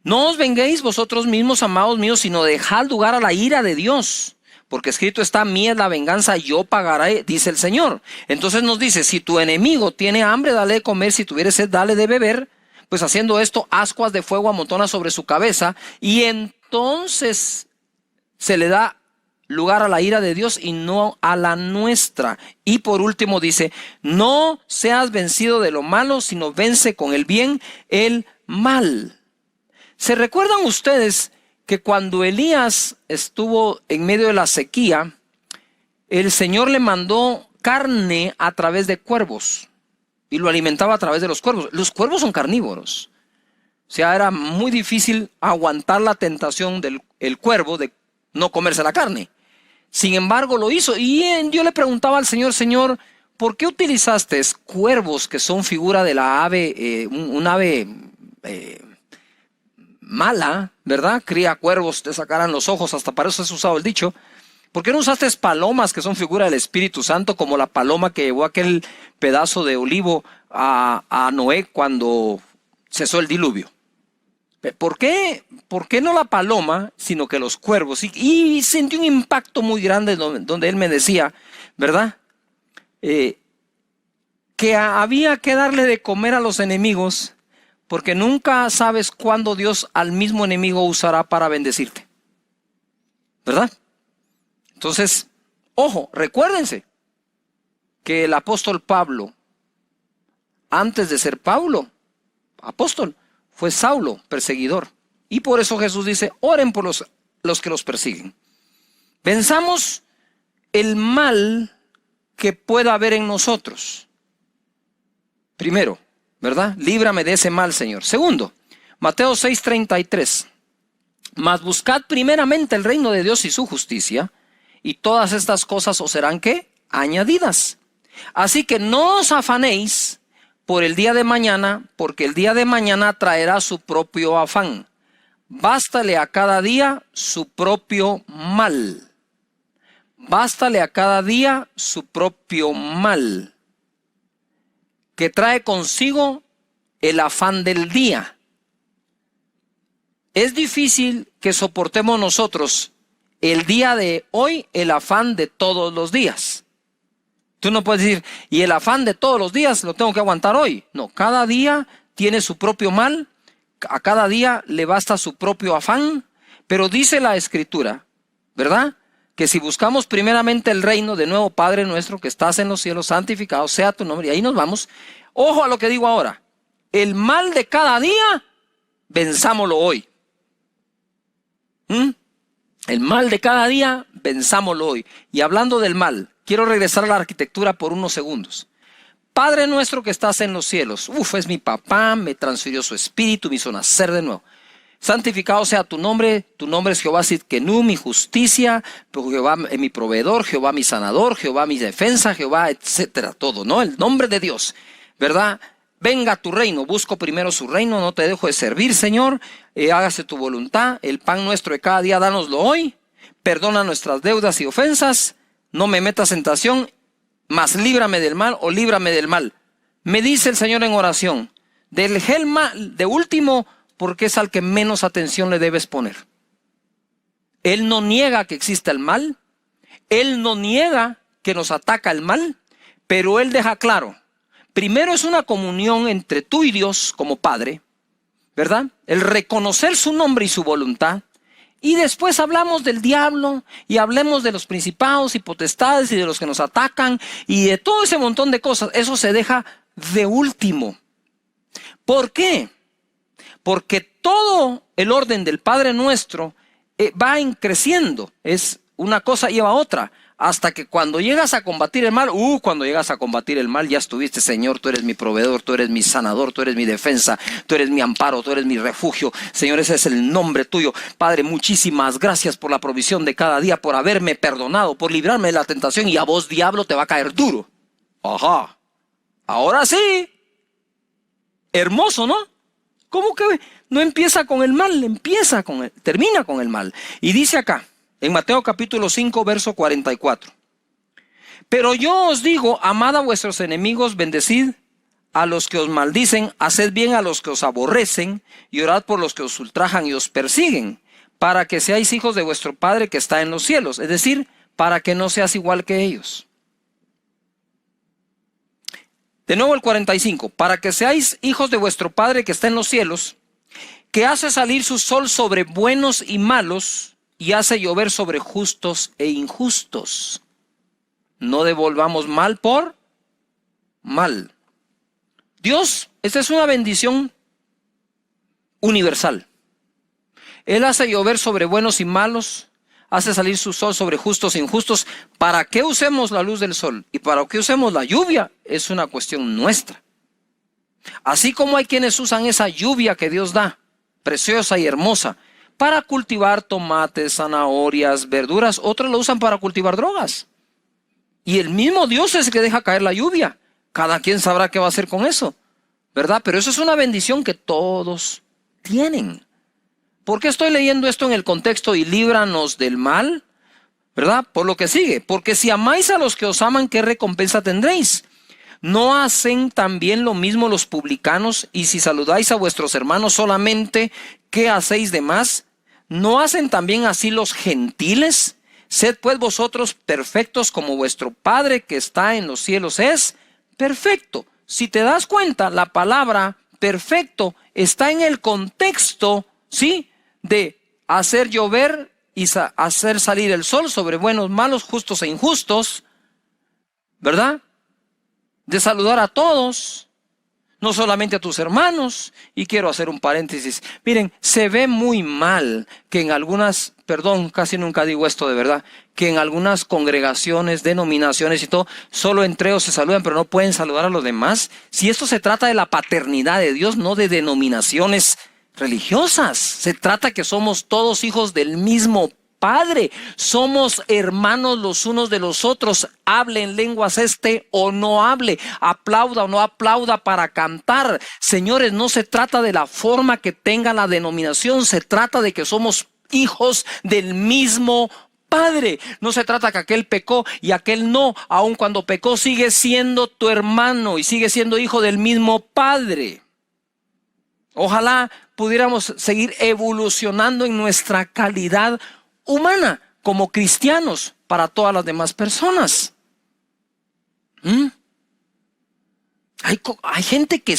No os venguéis vosotros mismos, amados míos, sino dejad lugar a la ira de Dios. Porque escrito está, mía es la venganza, yo pagaré, dice el Señor. Entonces nos dice, si tu enemigo tiene hambre, dale de comer, si tuviere sed, dale de beber. Pues haciendo esto, ascuas de fuego amontona sobre su cabeza, y entonces se le da lugar a la ira de Dios y no a la nuestra. Y por último dice, no seas vencido de lo malo, sino vence con el bien el mal. ¿Se recuerdan ustedes que cuando Elías estuvo en medio de la sequía, el Señor le mandó carne a través de cuervos y lo alimentaba a través de los cuervos? Los cuervos son carnívoros. O sea, era muy difícil aguantar la tentación del cuervo de no comerse la carne. Sin embargo, lo hizo. Y yo le preguntaba al Señor, Señor, ¿por qué utilizaste cuervos que son figura de la ave, un ave mala, ¿verdad? Cría cuervos, te sacarán los ojos, hasta para eso es usado el dicho. ¿Por qué no usaste palomas que son figura del Espíritu Santo, como la paloma que llevó aquel pedazo de olivo a Noé cuando cesó el diluvio? ¿Por qué no la paloma, sino que los cuervos? Y sentí un impacto muy grande donde él me decía, ¿verdad? Que había que darle de comer a los enemigos, porque nunca sabes cuándo Dios al mismo enemigo usará para bendecirte, ¿verdad? Entonces, ojo, recuérdense que el apóstol Pablo, antes de ser Pablo, apóstol, fue Saulo, perseguidor. Y por eso Jesús dice, oren por los que los persiguen. Pensamos el mal que pueda haber en nosotros. Primero, ¿verdad? Líbrame de ese mal, Señor. Segundo, Mateo 6:33. Mas buscad primeramente el reino de Dios y su justicia, y todas estas cosas os serán, ¿qué? Añadidas. Así que no os afanéis por el día de mañana, porque el día de mañana traerá su propio afán. Bástale a cada día su propio mal. Bástale a cada día su propio mal, que trae consigo el afán del día. Es difícil que soportemos nosotros el día de hoy el afán de todos los días. Tú no puedes decir, y el afán de todos los días lo tengo que aguantar hoy. No, cada día tiene su propio mal, a cada día le basta su propio afán, pero dice la Escritura, ¿verdad? Que si buscamos primeramente el reino, de nuevo, Padre nuestro que estás en los cielos, santificado sea tu nombre, y ahí nos vamos. Ojo a lo que digo ahora, el mal de cada día, venzámoslo hoy. El mal de cada día, venzámoslo hoy. Y hablando del mal, quiero regresar a la arquitectura por unos segundos. Padre nuestro que estás en los cielos, es mi papá, me transfirió su espíritu, me hizo nacer de nuevo. Santificado sea tu nombre es Jehová Sidkenu, mi justicia, Jehová mi proveedor, Jehová mi sanador, Jehová mi defensa, Jehová, etcétera, todo, ¿no? El nombre de Dios, ¿verdad? Venga tu reino, busco primero su reino, no te dejo de servir, Señor, hágase tu voluntad, el pan nuestro de cada día, dánoslo hoy, perdona nuestras deudas y ofensas, no me metas en tentación, mas líbrame del mal o líbrame del mal. Me dice el Señor en oración, del mal de último, porque es al que menos atención le debes poner. Él no niega que exista el mal, Él no niega que nos ataca el mal, pero Él deja claro, primero es una comunión entre tú y Dios como Padre, ¿verdad? El reconocer su nombre y su voluntad, Y después hablamos del diablo y hablemos de los principados y potestades y de los que nos atacan y de todo ese montón de cosas. Eso se deja de último. ¿Por qué? Porque todo el orden del Padre Nuestro va creciendo. Es una cosa lleva a otra. Hasta que cuando llegas a combatir el mal, cuando llegas a combatir el mal ya estuviste, Señor, tú eres mi proveedor, tú eres mi sanador, tú eres mi defensa, tú eres mi amparo, tú eres mi refugio. Señor, ese es el nombre tuyo. Padre, muchísimas gracias por la provisión de cada día, por haberme perdonado, por librarme de la tentación, y a vos, diablo, te va a caer duro. Ajá. Ahora sí. Hermoso, ¿no? ¿Cómo que no empieza con el mal? Termina con el mal. Y dice acá, en Mateo capítulo 5, verso 44. Pero yo os digo, amad a vuestros enemigos, bendecid a los que os maldicen, haced bien a los que os aborrecen, y orad por los que os ultrajan y os persiguen, para que seáis hijos de vuestro Padre que está en los cielos. Es decir, para que no seas igual que ellos. De nuevo el 45. Para que seáis hijos de vuestro Padre que está en los cielos, que hace salir su sol sobre buenos y malos, y hace llover sobre justos e injustos. No devolvamos mal por mal. Dios, esta es una bendición universal. Él hace llover sobre buenos y malos, hace salir su sol sobre justos e injustos. ¿Para qué usemos la luz del sol? Y para qué usemos la lluvia es una cuestión nuestra. Así como hay quienes usan esa lluvia que Dios da, preciosa y hermosa, para cultivar tomates, zanahorias, verduras, otros lo usan para cultivar drogas. Y el mismo Dios es el que deja caer la lluvia. Cada quien sabrá qué va a hacer con eso, ¿verdad? Pero eso es una bendición que todos tienen. ¿Por qué estoy leyendo esto en el contexto y líbranos del mal? ¿Verdad? Por lo que sigue. Porque si amáis a los que os aman, ¿qué recompensa tendréis? ¿No hacen también lo mismo los publicanos? Y si saludáis a vuestros hermanos solamente, ¿qué hacéis de más? ¿No hacen también así los gentiles? Sed pues vosotros perfectos como vuestro Padre que está en los cielos es perfecto. Si te das cuenta, la palabra perfecto está en el contexto, ¿sí?, de hacer llover y hacer salir el sol sobre buenos, malos, justos e injustos, ¿verdad? De saludar a todos, no solamente a tus hermanos. Y quiero hacer un paréntesis. Miren, se ve muy mal que en algunas, casi nunca digo esto de verdad, que en algunas congregaciones, denominaciones y todo, solo entre ellos se saludan, pero no pueden saludar a los demás. Si esto se trata de la paternidad de Dios, no de denominaciones religiosas. Se trata que somos todos hijos del mismo Padre, somos hermanos los unos de los otros. Hable en lenguas o no hable, aplauda o no aplauda para cantar. Señores, no se trata de la forma que tenga la denominación, se trata de que somos hijos del mismo Padre. No se trata que aquel pecó y aquel no. Aun cuando pecó sigue siendo tu hermano y sigue siendo hijo del mismo Padre. Ojalá pudiéramos seguir evolucionando en nuestra calidad humana como cristianos para todas las demás personas. Hay gente que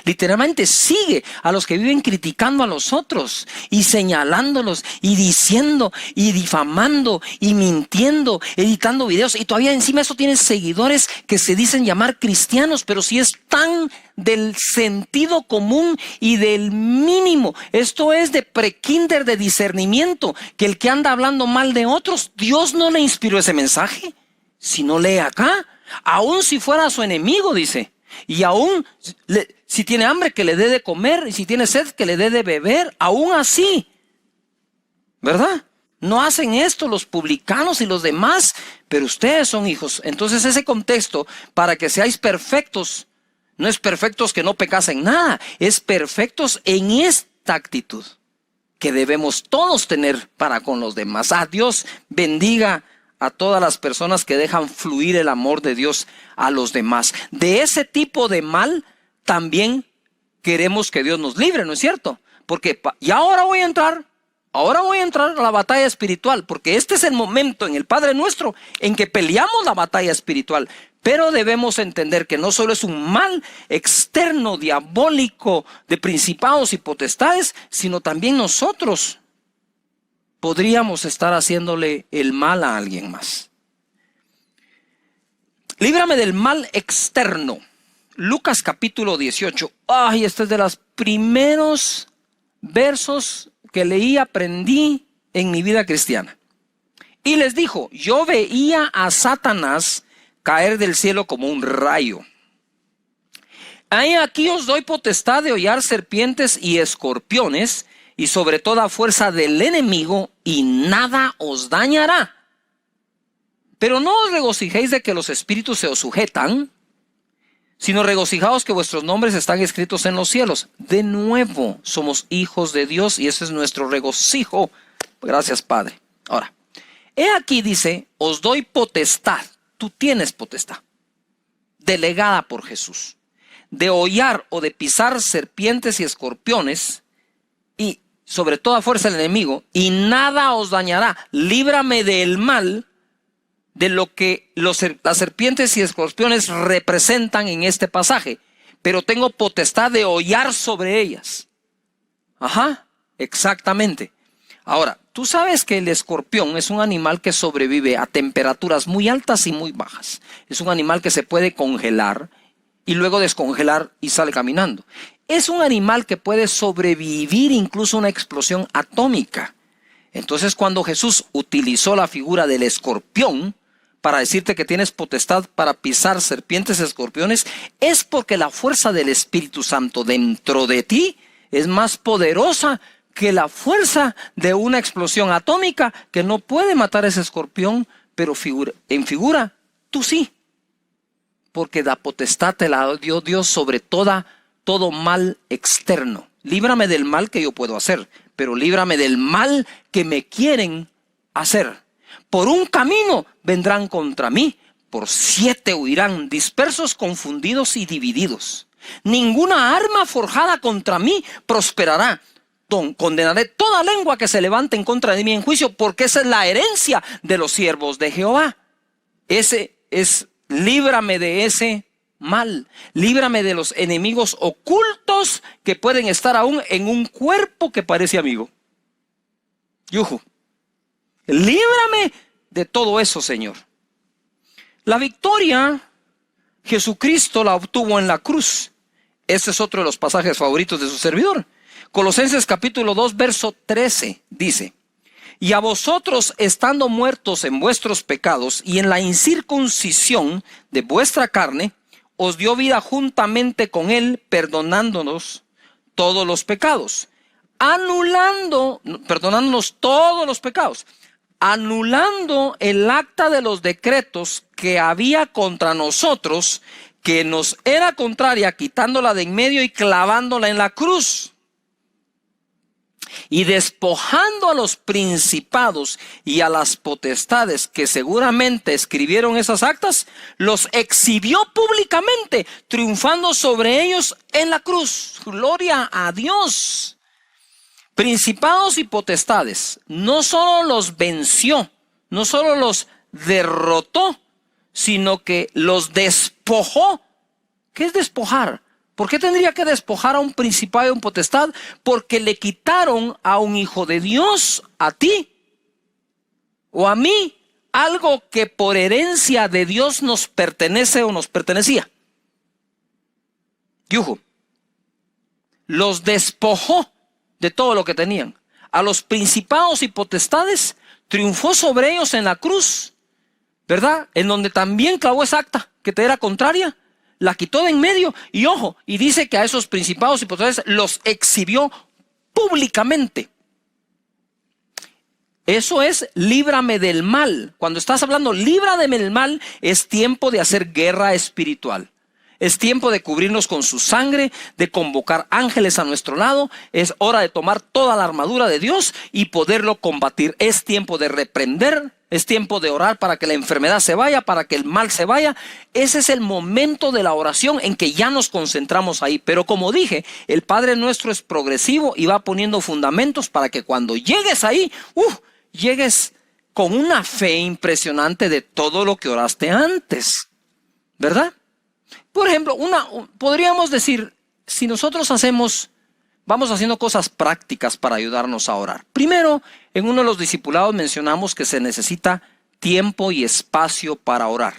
literalmente sigue a los que viven criticando a los otros y señalándolos y diciendo y difamando y mintiendo, editando videos, y todavía encima eso tiene seguidores que se dicen llamar cristianos, pero si es tan del sentido común y del mínimo. Esto es de prekinder, de discernimiento, que el que anda hablando mal de otros, Dios no le inspiró ese mensaje. Si no lee acá, aun si fuera su enemigo, dice. Y aún si tiene hambre, que le dé de comer, y si tiene sed, que le dé de beber. Aún así, ¿verdad? No hacen esto los publicanos y los demás, pero ustedes son hijos. Entonces ese contexto, para que seáis perfectos, no es perfectos que no pecasen nada, es perfectos en esta actitud que debemos todos tener para con los demás. Dios bendiga a todas las personas que dejan fluir el amor de Dios a los demás. De ese tipo de mal también queremos que Dios nos libre, ¿no es cierto? Porque y ahora voy a entrar a la batalla espiritual, porque este es el momento en el Padre Nuestro en que peleamos la batalla espiritual. Pero debemos entender que no solo es un mal externo, diabólico, de principados y potestades, sino también nosotros podríamos estar haciéndole el mal a alguien más. Líbrame del mal externo. Lucas capítulo 18. Ay, este es de los primeros versos que leí, aprendí en mi vida cristiana. Y les dijo, yo veía a Satanás caer del cielo como un rayo. Aquí os doy potestad de hollar serpientes y escorpiones, y sobre toda fuerza del enemigo, y nada os dañará. Pero no os regocijéis de que los espíritus se os sujetan, sino regocijaos que vuestros nombres están escritos en los cielos. De nuevo somos hijos de Dios y ese es nuestro regocijo. Gracias, Padre. Ahora, he aquí dice, os doy potestad. Tú tienes potestad, delegada por Jesús, de hollar o de pisar serpientes y escorpiones y sobre toda fuerza del enemigo, y nada os dañará. Líbrame del mal, de lo que las serpientes y escorpiones representan en este pasaje, pero tengo potestad de hollar sobre ellas. Ajá, exactamente. Ahora, tú sabes que el escorpión es un animal que sobrevive a temperaturas muy altas y muy bajas. Es un animal que se puede congelar y luego descongelar y sale caminando. Es un animal que puede sobrevivir incluso a una explosión atómica. Entonces, cuando Jesús utilizó la figura del escorpión para decirte que tienes potestad para pisar serpientes y escorpiones, es porque la fuerza del Espíritu Santo dentro de ti es más poderosa que la fuerza de una explosión atómica que no puede matar a ese escorpión, pero en figura tú sí. Porque la potestad te la dio Dios sobre todo mal externo. Líbrame del mal que yo puedo hacer, pero líbrame del mal que me quieren hacer. Por un camino vendrán contra mí, por 7 huirán, dispersos, confundidos y divididos. Ninguna arma forjada contra mí prosperará. Condenaré toda lengua que se levante en contra de mí en juicio, porque esa es la herencia de los siervos de Jehová. Líbrame de ese mal. Líbrame de los enemigos ocultos que pueden estar aún en un cuerpo que parece amigo. Yuhu. Líbrame de todo eso, Señor. La victoria, Jesucristo la obtuvo en la cruz. Este es otro de los pasajes favoritos de su servidor. Colosenses capítulo 2, verso 13 dice: y a vosotros, estando muertos en vuestros pecados y en la incircuncisión de vuestra carne, os dio vida juntamente con él, perdonándonos todos los pecados, perdonándonos todos los pecados, anulando el acta de los decretos que había contra nosotros, que nos era contraria, quitándola de en medio y clavándola en la cruz. Y despojando a los principados y a las potestades que seguramente escribieron esas actas, los exhibió públicamente, triunfando sobre ellos en la cruz. Gloria a Dios. Principados y potestades, no solo los venció, no solo los derrotó, sino que los despojó. ¿Qué es despojar? ¿Por qué tendría que despojar a un principado y a un potestad? Porque le quitaron a un hijo de Dios, a ti o a mí, algo que por herencia de Dios nos pertenece o nos pertenecía. Yuhu. Los despojó de todo lo que tenían. A los principados y potestades triunfó sobre ellos en la cruz, ¿verdad? En donde también clavó esa acta que te era contraria. La quitó de en medio y ojo, y dice que a esos principados y potestades los exhibió públicamente. Eso es líbrame del mal. Cuando estás hablando líbrame del mal, es tiempo de hacer guerra espiritual. Es tiempo de cubrirnos con su sangre, de convocar ángeles a nuestro lado. Es hora de tomar toda la armadura de Dios y poderlo combatir. Es tiempo de reprender. Es tiempo de orar para que la enfermedad se vaya, para que el mal se vaya. Ese es el momento de la oración en que ya nos concentramos ahí. Pero como dije, el Padre nuestro es progresivo y va poniendo fundamentos para que cuando llegues ahí, llegues con una fe impresionante de todo lo que oraste antes. ¿Verdad? Por ejemplo, podríamos decir, si nosotros hacemos vamos haciendo cosas prácticas para ayudarnos a orar. Primero, en uno de los discipulados mencionamos que se necesita tiempo y espacio para orar.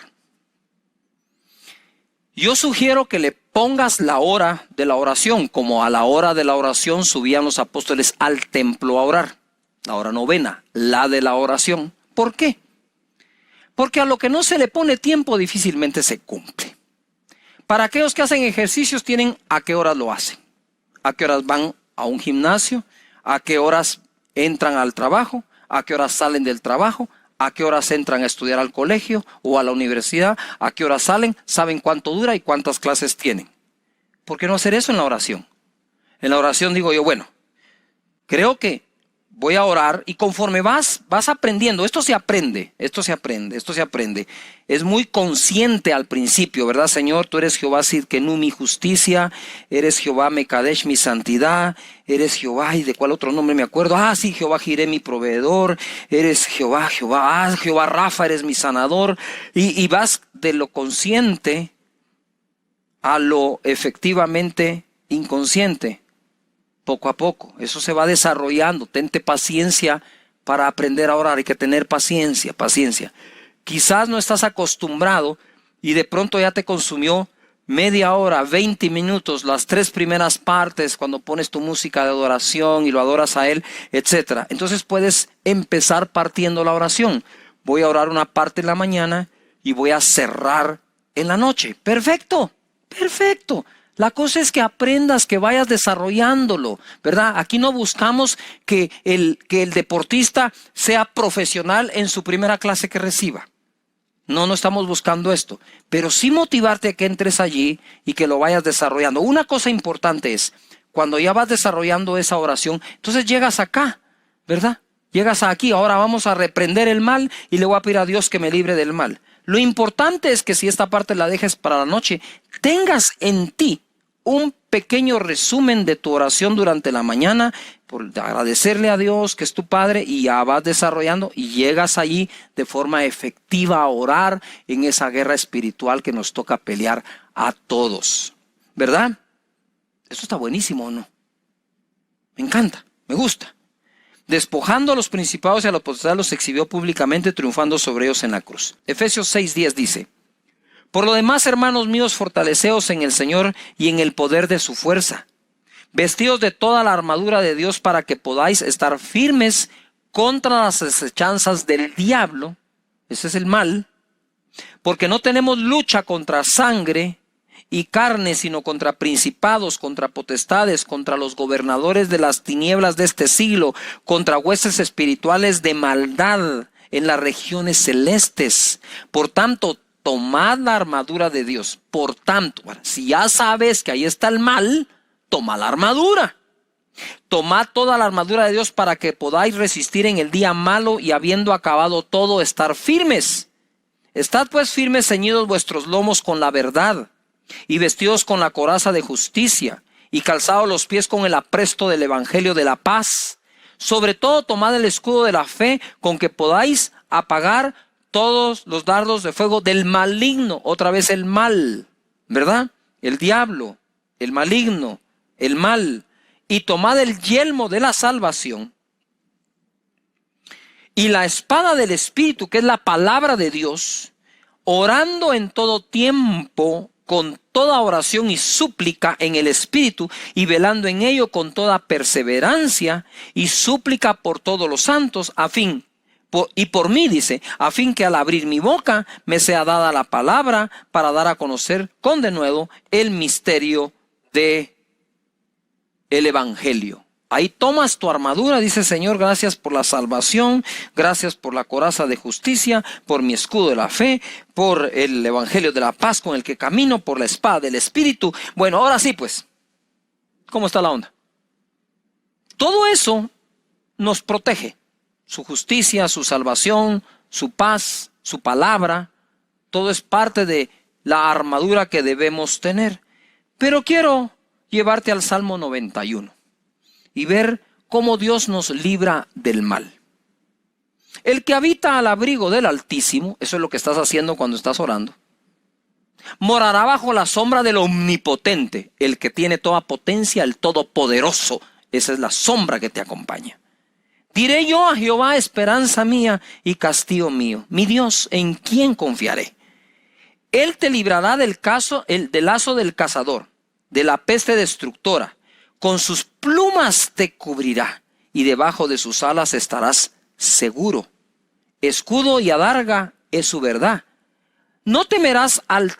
Yo sugiero que le pongas la hora de la oración, como a la hora de la oración subían los apóstoles al templo a orar. La hora novena, la de la oración. ¿Por qué? Porque a lo que no se le pone tiempo difícilmente se cumple. Para aquellos que hacen ejercicios tienen a qué horas lo hacen. A qué horas van a un gimnasio, a qué horas entran al trabajo, a qué horas salen del trabajo, a qué horas entran a estudiar al colegio o a la universidad, a qué horas salen, saben cuánto dura y cuántas clases tienen. ¿Por qué no hacer eso en la oración? En la oración digo yo, bueno, creo que voy a orar y conforme vas aprendiendo, esto se aprende. Es muy consciente al principio, ¿verdad, Señor? Tú eres Jehová Sidkenu, mi justicia, eres Jehová Mekadesh, mi santidad, eres Jehová, ¿y de cuál otro nombre me acuerdo? Sí, Jehová Jireh, mi proveedor, eres Jehová Rafa, eres mi sanador. Y vas de lo consciente a lo efectivamente inconsciente. Poco a poco, eso se va desarrollando. Tente paciencia para aprender a orar. Hay que tener paciencia. Quizás no estás acostumbrado y de pronto ya te consumió media hora, 20 minutos, las 3 primeras partes cuando pones tu música de adoración y lo adoras a Él, etc. Entonces puedes empezar partiendo la oración. Voy a orar una parte en la mañana y voy a cerrar en la noche. Perfecto. La cosa es que aprendas, que vayas desarrollándolo, ¿verdad? Aquí no buscamos que el deportista sea profesional en su primera clase que reciba. No estamos buscando esto. Pero sí motivarte a que entres allí y que lo vayas desarrollando. Una cosa importante es, cuando ya vas desarrollando esa oración, entonces llegas acá, ¿verdad? Llegas aquí, ahora vamos a reprender el mal y le voy a pedir a Dios que me libre del mal. Lo importante es que si esta parte la dejes para la noche, tengas en ti un pequeño resumen de tu oración durante la mañana, por agradecerle a Dios que es tu Padre, y ya vas desarrollando y llegas allí de forma efectiva a orar en esa guerra espiritual que nos toca pelear a todos, ¿verdad? Eso está buenísimo, ¿o no? Me encanta, me gusta. Despojando a los principados y a los potestades los exhibió públicamente, triunfando sobre ellos en la cruz. Efesios 6:10 dice: por lo demás, hermanos míos, fortaleceos en el Señor y en el poder de su fuerza. Vestidos de toda la armadura de Dios para que podáis estar firmes contra las acechanzas del diablo. Ese es el mal. Porque no tenemos lucha contra sangre y carne, sino contra principados, contra potestades, contra los gobernadores de las tinieblas de este siglo, contra huestes espirituales de maldad en las regiones celestes. Por tanto, tomad la armadura de Dios. Por tanto, si ya sabes que ahí está el mal, toma la armadura. Tomad toda la armadura de Dios para que podáis resistir en el día malo y habiendo acabado todo, estar firmes. Estad pues firmes, ceñidos vuestros lomos con la verdad y vestidos con la coraza de justicia y calzados los pies con el apresto del evangelio de la paz. Sobre todo tomad el escudo de la fe con que podáis apagar todos los dardos de fuego del maligno. Otra vez el mal, ¿verdad? El diablo, el maligno, el mal. Y tomad el yelmo de la salvación y la espada del Espíritu, que es la palabra de Dios, orando en todo tiempo con toda oración y súplica en el Espíritu, y velando en ello con toda perseverancia y súplica por todos los santos, y por mí, dice, a fin que al abrir mi boca me sea dada la palabra para dar a conocer con denuedo el misterio de el evangelio. Ahí tomas tu armadura, dice: Señor, gracias por la salvación, gracias por la coraza de justicia, por mi escudo de la fe, por el evangelio de la paz con el que camino, por la espada del Espíritu. Bueno, ahora sí, pues, ¿cómo está la onda? Todo eso nos protege. Su justicia, su salvación, su paz, su palabra, todo es parte de la armadura que debemos tener. Pero quiero llevarte al Salmo 91 y ver cómo Dios nos libra del mal. El que habita al abrigo del Altísimo, eso es lo que estás haciendo cuando estás orando. Morará bajo la sombra del Omnipotente, el que tiene toda potencia, el Todopoderoso. Esa es la sombra que te acompaña. Diré yo a Jehová, esperanza mía y castillo mío, mi Dios, ¿en quién confiaré? Él te librará del lazo del cazador, de la peste destructora. Con sus plumas te cubrirá y debajo de sus alas estarás seguro. Escudo y adarga es su verdad. No temerás al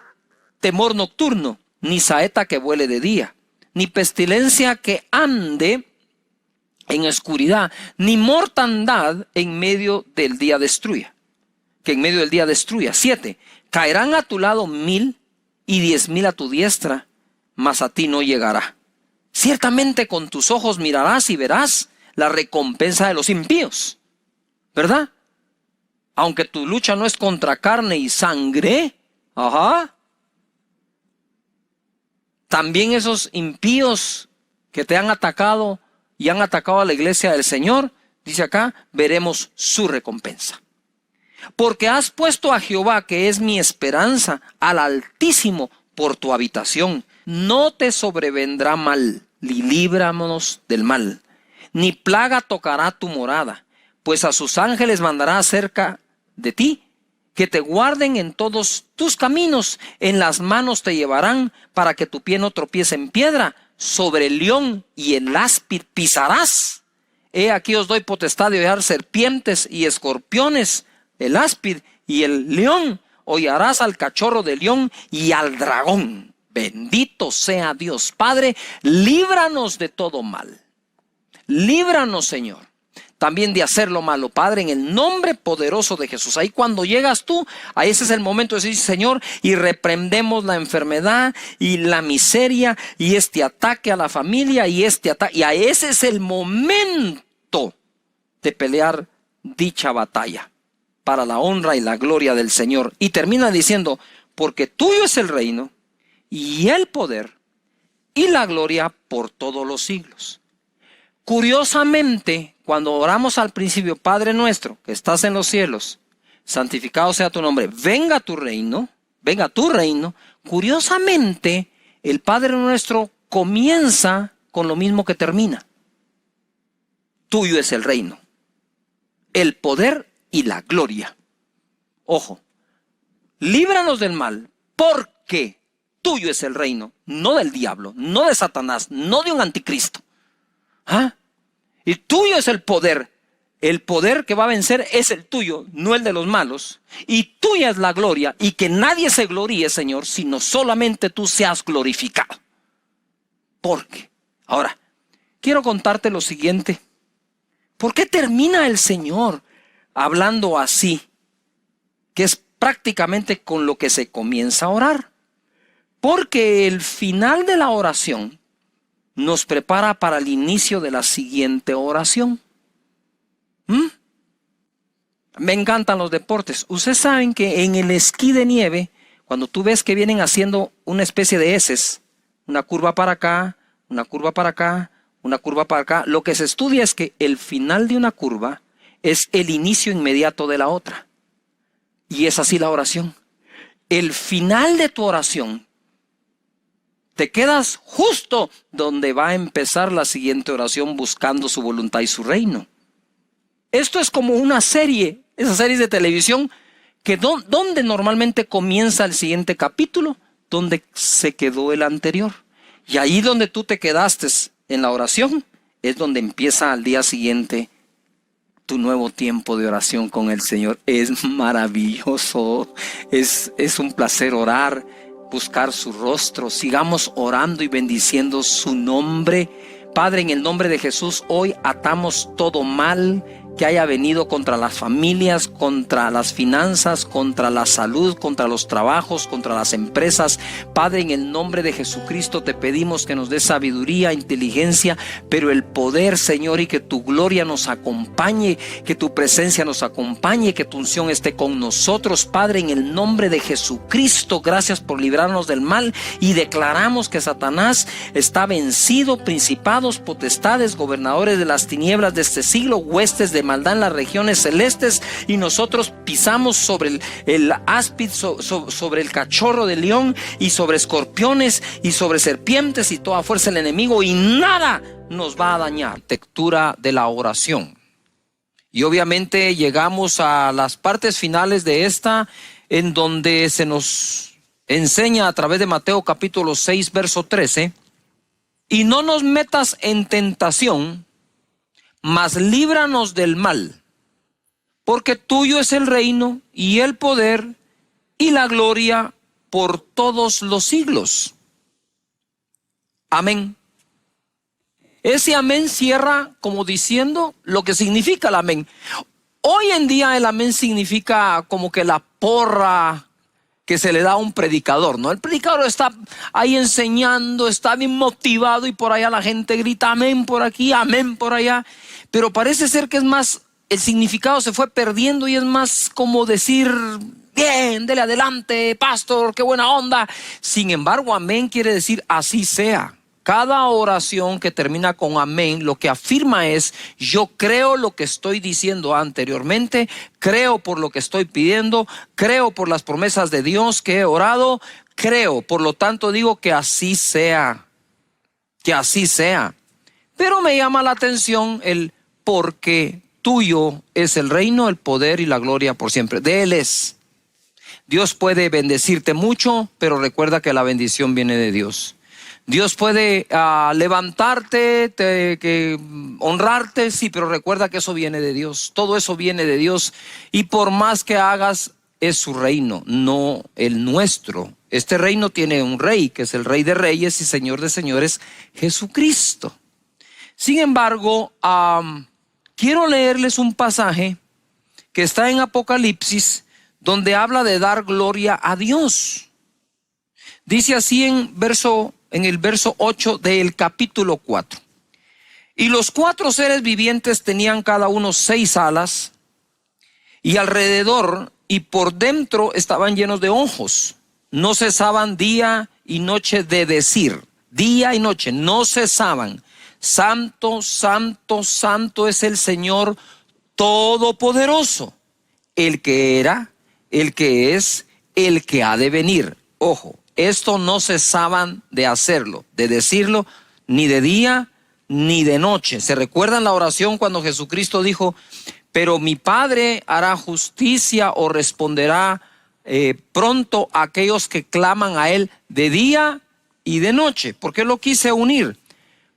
temor nocturno, ni saeta que vuele de día, ni pestilencia que ande en oscuridad, ni mortandad en medio del día destruya. 7. Caerán a tu lado 1000 y 10,000 a tu diestra, mas a ti no llegará. Ciertamente con tus ojos mirarás y verás la recompensa de los impíos, ¿verdad? Aunque tu lucha no es contra carne y sangre, también esos impíos que te han atacado y han atacado a la iglesia del Señor, dice acá, veremos su recompensa. Porque has puesto a Jehová, que es mi esperanza, al Altísimo por tu habitación. No te sobrevendrá mal, ni líbranos del mal, ni plaga tocará tu morada, pues a sus ángeles mandará acerca de ti, que te guarden en todos tus caminos, en las manos te llevarán, para que tu pie no tropiece en piedra. Sobre el león y el áspid pisarás. He aquí os doy potestad de hollar serpientes y escorpiones, el áspid y el león. Hollarás al cachorro del león y al dragón. Bendito sea Dios. Padre, líbranos de todo mal. Líbranos, Señor, también de hacer lo malo, Padre, en el nombre poderoso de Jesús. Ahí cuando llegas tú, ahí ese es el momento de decir, Señor, y reprendemos la enfermedad y la miseria y este ataque a la familia y este ataque. Y a ese es el momento de pelear dicha batalla para la honra y la gloria del Señor. Y termina diciendo, porque tuyo es el reino y el poder y la gloria por todos los siglos. Curiosamente, cuando oramos al principio, Padre nuestro que estás en los cielos, santificado sea tu nombre, venga tu reino, curiosamente, el Padre nuestro comienza con lo mismo que termina. Tuyo es el reino, el poder y la gloria. Ojo, líbranos del mal, porque tuyo es el reino, no del diablo, no de Satanás, no de un anticristo. Y tuyo es el poder que va a vencer es el tuyo, no el de los malos. Y tuya es la gloria, y que nadie se gloríe, Señor, sino solamente tú seas glorificado. Porque, ahora, quiero contarte lo siguiente. ¿Por qué termina el Señor hablando así? Que es prácticamente con lo que se comienza a orar. Porque el final de la oración nos prepara para el inicio de la siguiente oración. Me encantan los deportes. Ustedes saben que en el esquí de nieve, cuando tú ves que vienen haciendo una especie de eses, una curva para acá, una curva para acá, una curva para acá, lo que se estudia es que el final de una curva es el inicio inmediato de la otra. Y es así la oración. El final de tu oración, te quedas justo donde va a empezar la siguiente oración, buscando su voluntad y su reino. Esto es como una serie, esas series de televisión, que donde normalmente comienza el siguiente capítulo, donde se quedó el anterior. Y ahí donde tú te quedaste en la oración, es donde empieza al día siguiente tu nuevo tiempo de oración con el Señor. Es maravilloso, es un placer orar, buscar su rostro. Sigamos orando y bendiciendo su nombre. Padre, en el nombre de Jesús, hoy atamos todo mal que haya venido contra las familias, contra las finanzas, contra la salud, contra los trabajos, contra las empresas. Padre, en el nombre de Jesucristo te pedimos que nos des sabiduría, inteligencia, pero el poder, Señor, y que tu gloria nos acompañe, que tu presencia nos acompañe, que tu unción esté con nosotros. Padre, en el nombre de Jesucristo, gracias por librarnos del mal, y declaramos que Satanás está vencido, principados, potestades, gobernadores de las tinieblas de este siglo, huestes de maldad en las regiones celestes y nosotros pisamos sobre el áspid, sobre el cachorro de león y sobre escorpiones y sobre serpientes y toda fuerza del enemigo y nada nos va a dañar. Arquitectura de la oración. Y obviamente llegamos a las partes finales de esta, en donde se nos enseña a través de Mateo capítulo 6, verso 13, y no nos metas en tentación, mas líbranos del mal, porque tuyo es el reino y el poder y la gloria por todos los siglos. Amén. Ese amén cierra como diciendo lo que significa el amén. Hoy en día el amén significa como que la porra que se le da a un predicador, ¿no? El predicador está ahí enseñando, está bien motivado y por allá la gente grita amén por aquí, amén por allá. Pero parece ser que es más, el significado se fue perdiendo y es más como decir, bien, dele adelante, pastor, qué buena onda. Sin embargo, amén quiere decir así sea. Cada oración que termina con amén, lo que afirma es, yo creo lo que estoy diciendo anteriormente, creo por lo que estoy pidiendo, creo por las promesas de Dios que he orado, creo, por lo tanto digo que así sea, que así sea. Pero me llama la atención el porque tuyo es el reino, el poder y la gloria por siempre. De Él es. Dios puede bendecirte mucho, pero recuerda que la bendición viene de Dios. Dios puede levantarte, honrarte, sí, pero recuerda que eso viene de Dios. Todo eso viene de Dios y por más que hagas, es su reino, no el nuestro. Este reino tiene un rey, que es el Rey de Reyes y Señor de Señores, Jesucristo. Sin embargo, quiero leerles un pasaje que está en Apocalipsis, donde habla de dar gloria a Dios. Dice así en el verso 8 del capítulo 4. Y los 4 seres vivientes tenían cada uno 6 alas, y alrededor y por dentro estaban llenos de ojos. No cesaban día y noche de decir, día y noche, no cesaban. Santo, santo, santo es el Señor Todopoderoso, el que era, el que es, el que ha de venir. Ojo. Esto no cesaban de hacerlo, de decirlo, ni de día ni de noche. ¿Se recuerdan la oración cuando Jesucristo dijo, pero mi Padre hará justicia o responderá pronto a aquellos que claman a Él de día y de noche? ¿Por qué lo quise unir?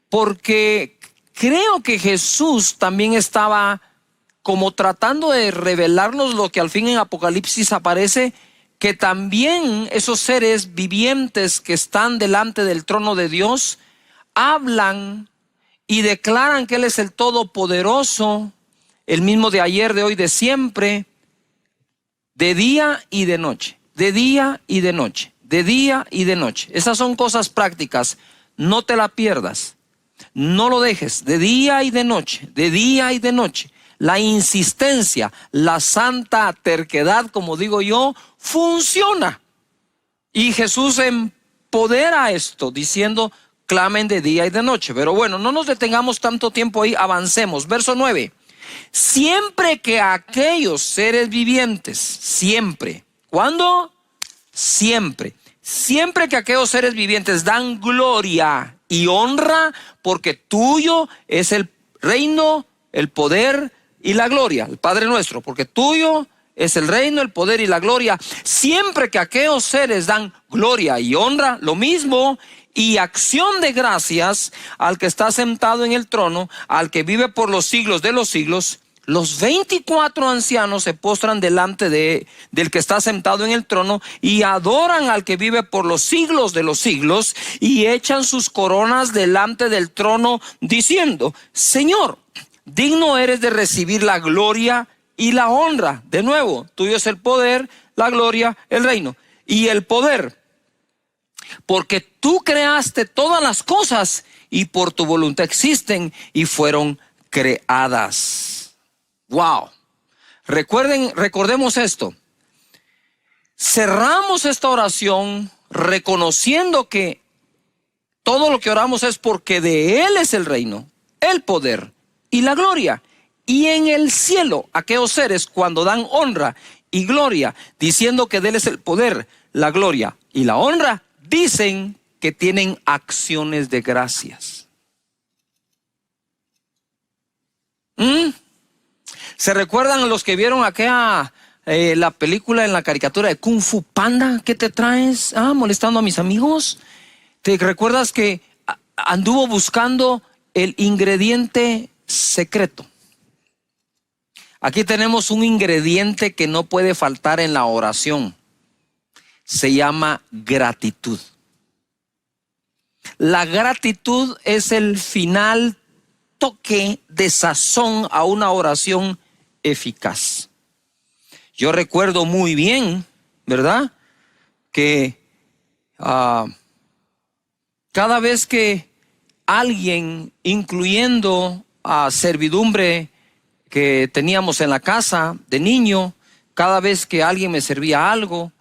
Porque creo que Jesús también estaba como tratando de revelarnos lo que al fin en Apocalipsis aparece, que también esos seres vivientes que están delante del trono de Dios hablan y declaran que Él es el Todopoderoso, el mismo de ayer, de hoy, de siempre, de día y de noche, de día y de noche, de día y de noche. Esas son cosas prácticas, no te la pierdas, no lo dejes, de día y de noche, de día y de noche. La insistencia, la santa terquedad, como digo yo, funciona. Y Jesús empodera esto diciendo, clamen de día y de noche. Pero bueno, no nos detengamos tanto tiempo ahí, avancemos. Verso 9. Siempre que aquellos seres vivientes, siempre, ¿cuándo? Siempre. Siempre que aquellos seres vivientes dan gloria y honra, porque tuyo es el reino, el poder y la gloria, el Padre nuestro, porque tuyo es el reino, el poder y la gloria. Siempre que aquellos seres dan gloria y honra, lo mismo, y acción de gracias al que está sentado en el trono, al que vive por los siglos de los siglos, los 24 ancianos se postran delante del que está sentado en el trono y adoran al que vive por los siglos de los siglos y echan sus coronas delante del trono diciendo, Señor, digno eres de recibir la gloria y la honra. De nuevo, tuyo es el poder, la gloria, el reino y el poder. Porque tú creaste todas las cosas y por tu voluntad existen y fueron creadas. Wow. Recordemos esto. Cerramos esta oración reconociendo que todo lo que oramos es porque de Él es el reino, el poder y la gloria. y en el cielo aquellos seres cuando dan honra y gloria, diciendo que de Él es el poder, la gloria y la honra, dicen que tienen acciones de gracias. ¿Se recuerdan los que vieron aquella la película en la caricatura de Kung Fu Panda? ¿Qué te traes? Molestando a mis amigos. ¿Te recuerdas que anduvo buscando el ingrediente secreto? Aquí tenemos un ingrediente que no puede faltar en la oración. Se llama gratitud. La gratitud es el final toque de sazón a una oración eficaz. Yo recuerdo muy bien, ¿verdad?, que cada vez que alguien, incluyendo a servidumbre que teníamos en la casa de niño, cada vez que alguien me servía algo,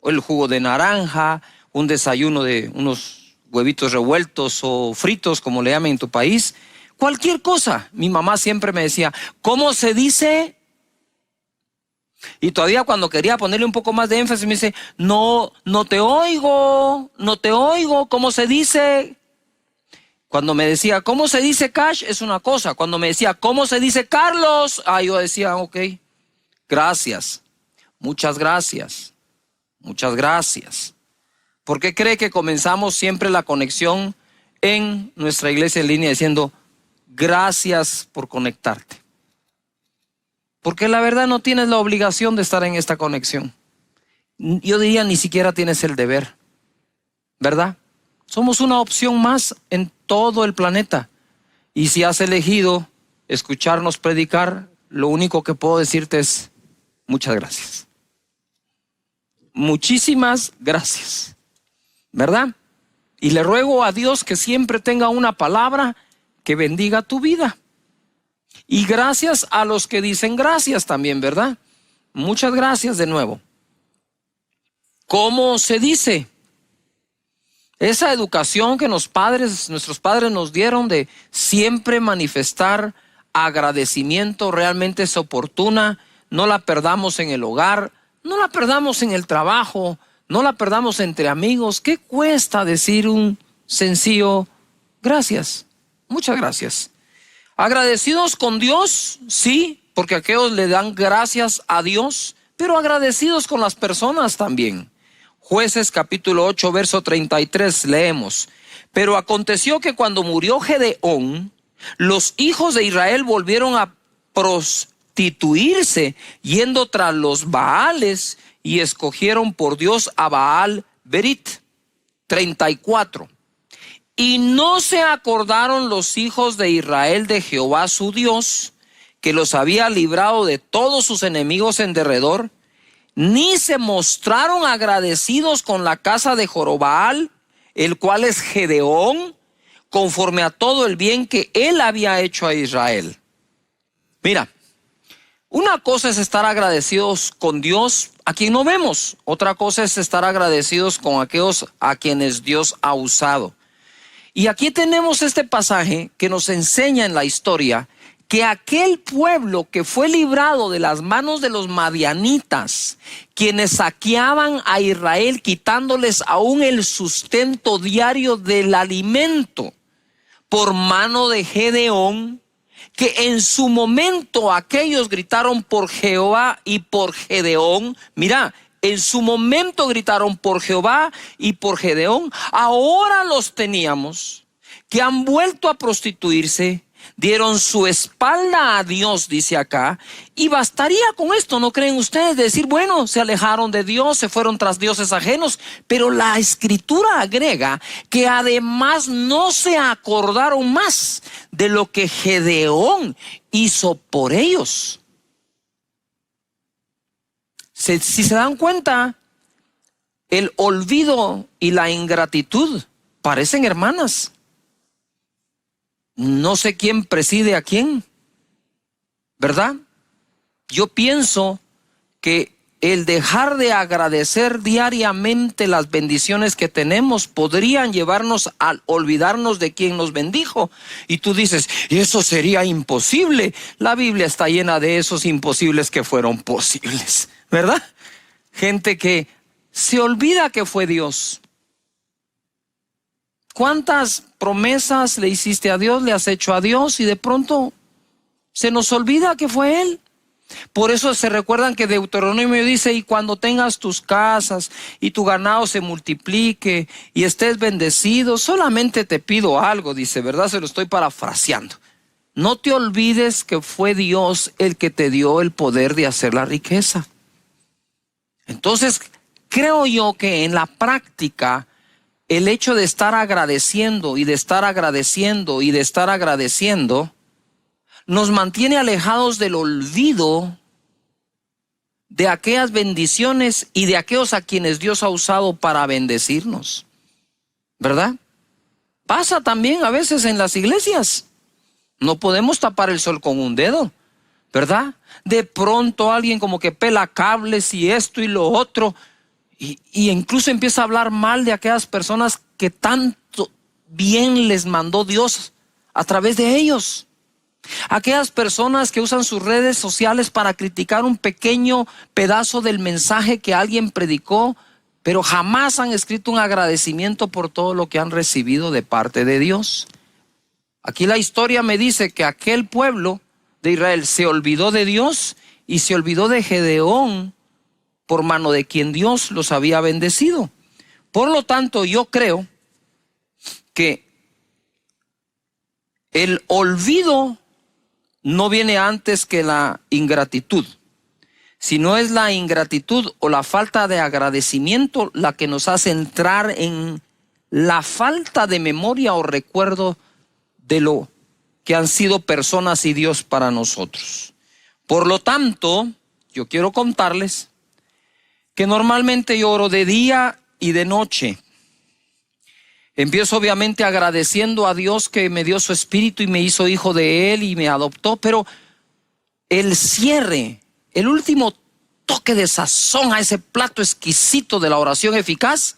el jugo de naranja, un desayuno de unos huevitos revueltos o fritos, como le llaman en tu país, cualquier cosa, mi mamá siempre me decía, ¿cómo se dice? Y todavía cuando quería ponerle un poco más de énfasis me dice, no te oigo, ¿cómo se dice? Cuando me decía, ¿cómo se dice Cash? Es una cosa. Cuando me decía, ¿cómo se dice Carlos? Yo decía, ok, gracias, muchas gracias, muchas gracias. ¿Por qué cree que comenzamos siempre la conexión en nuestra iglesia en línea diciendo, gracias por conectarte? Porque la verdad no tienes la obligación de estar en esta conexión. Yo diría, ni siquiera tienes el deber, ¿verdad? Somos una opción más en todo el planeta. Y si has elegido escucharnos predicar, lo único que puedo decirte es muchas gracias. Muchísimas gracias, ¿verdad? Y le ruego a Dios que siempre tenga una palabra que bendiga tu vida. Y gracias a los que dicen gracias también, ¿verdad? Muchas gracias de nuevo. ¿Cómo se dice? Esa educación que nuestros padres nos dieron de siempre manifestar agradecimiento realmente es oportuna. No la perdamos en el hogar, no la perdamos en el trabajo, no la perdamos entre amigos. ¿Qué cuesta decir un sencillo gracias? Muchas gracias. Agradecidos con Dios, sí, porque aquellos le dan gracias a Dios, pero agradecidos con las personas también. Jueces capítulo 8, verso 33, leemos. Pero aconteció que cuando murió Gedeón, los hijos de Israel volvieron a prostituirse, yendo tras los Baales, y escogieron por Dios a Baal Berit. 34. Y no se acordaron los hijos de Israel de Jehová su Dios, que los había librado de todos sus enemigos en derredor, ni se mostraron agradecidos con la casa de Jorobbaal, el cual es Gedeón, conforme a todo el bien que él había hecho a Israel. Mira, una cosa es estar agradecidos con Dios a quien no vemos, otra cosa es estar agradecidos con aquellos a quienes Dios ha usado. Y aquí tenemos este pasaje que nos enseña en la historia que aquel pueblo que fue librado de las manos de los madianitas, quienes saqueaban a Israel, quitándoles aún el sustento diario del alimento, por mano de Gedeón, que en su momento aquellos gritaron por Jehová y por Gedeón. Mira, en su momento gritaron por Jehová y por Gedeón. Ahora los teníamos que han vuelto a prostituirse, dieron su espalda a Dios, dice acá, y bastaría con esto, ¿no creen ustedes? De decir, bueno, se alejaron de Dios, se fueron tras dioses ajenos, pero la escritura agrega que además no se acordaron más de lo que Gedeón hizo por ellos. Si se dan cuenta, el olvido y la ingratitud parecen hermanas. No sé quién preside a quién, ¿verdad? Yo pienso que el dejar de agradecer diariamente las bendiciones que tenemos podrían llevarnos a olvidarnos de quien nos bendijo. Y tú dices, eso sería imposible. La Biblia está llena de esos imposibles que fueron posibles, ¿verdad? Gente que se olvida que fue Dios. ¿Cuántas promesas le hiciste a Dios, le has hecho a Dios y de pronto se nos olvida que fue Él? Por eso se recuerdan que Deuteronomio dice, y cuando tengas tus casas y tu ganado se multiplique y estés bendecido, solamente te pido algo, dice, ¿verdad? Se lo estoy parafraseando. No te olvides que fue Dios el que te dio el poder de hacer la riqueza. Entonces, creo yo que en la práctica, el hecho de estar agradeciendo y de estar agradeciendo y de estar agradeciendo nos mantiene alejados del olvido de aquellas bendiciones y de aquellos a quienes Dios ha usado para bendecirnos, ¿verdad? Pasa también a veces en las iglesias. No podemos tapar el sol con un dedo, ¿verdad? De pronto alguien como que pela cables y esto y lo otro, y incluso empieza a hablar mal de aquellas personas que tanto bien les mandó Dios a través de ellos. Aquellas personas que usan sus redes sociales para criticar un pequeño pedazo del mensaje que alguien predicó, pero jamás han escrito un agradecimiento por todo lo que han recibido de parte de Dios. Aquí la historia me dice que aquel pueblo de Israel se olvidó de Dios y se olvidó de Gedeón, por mano de quien Dios los había bendecido. Por lo tanto, yo creo que el olvido no viene antes que la ingratitud, sino es la ingratitud o la falta de agradecimiento la que nos hace entrar en la falta de memoria o recuerdo de lo que han sido personas y Dios para nosotros. Por lo tanto, yo quiero contarles que normalmente yo oro de día y de noche. Empiezo obviamente agradeciendo a Dios que me dio su espíritu y me hizo hijo de Él y me adoptó, pero el cierre, el último toque de sazón a ese plato exquisito de la oración eficaz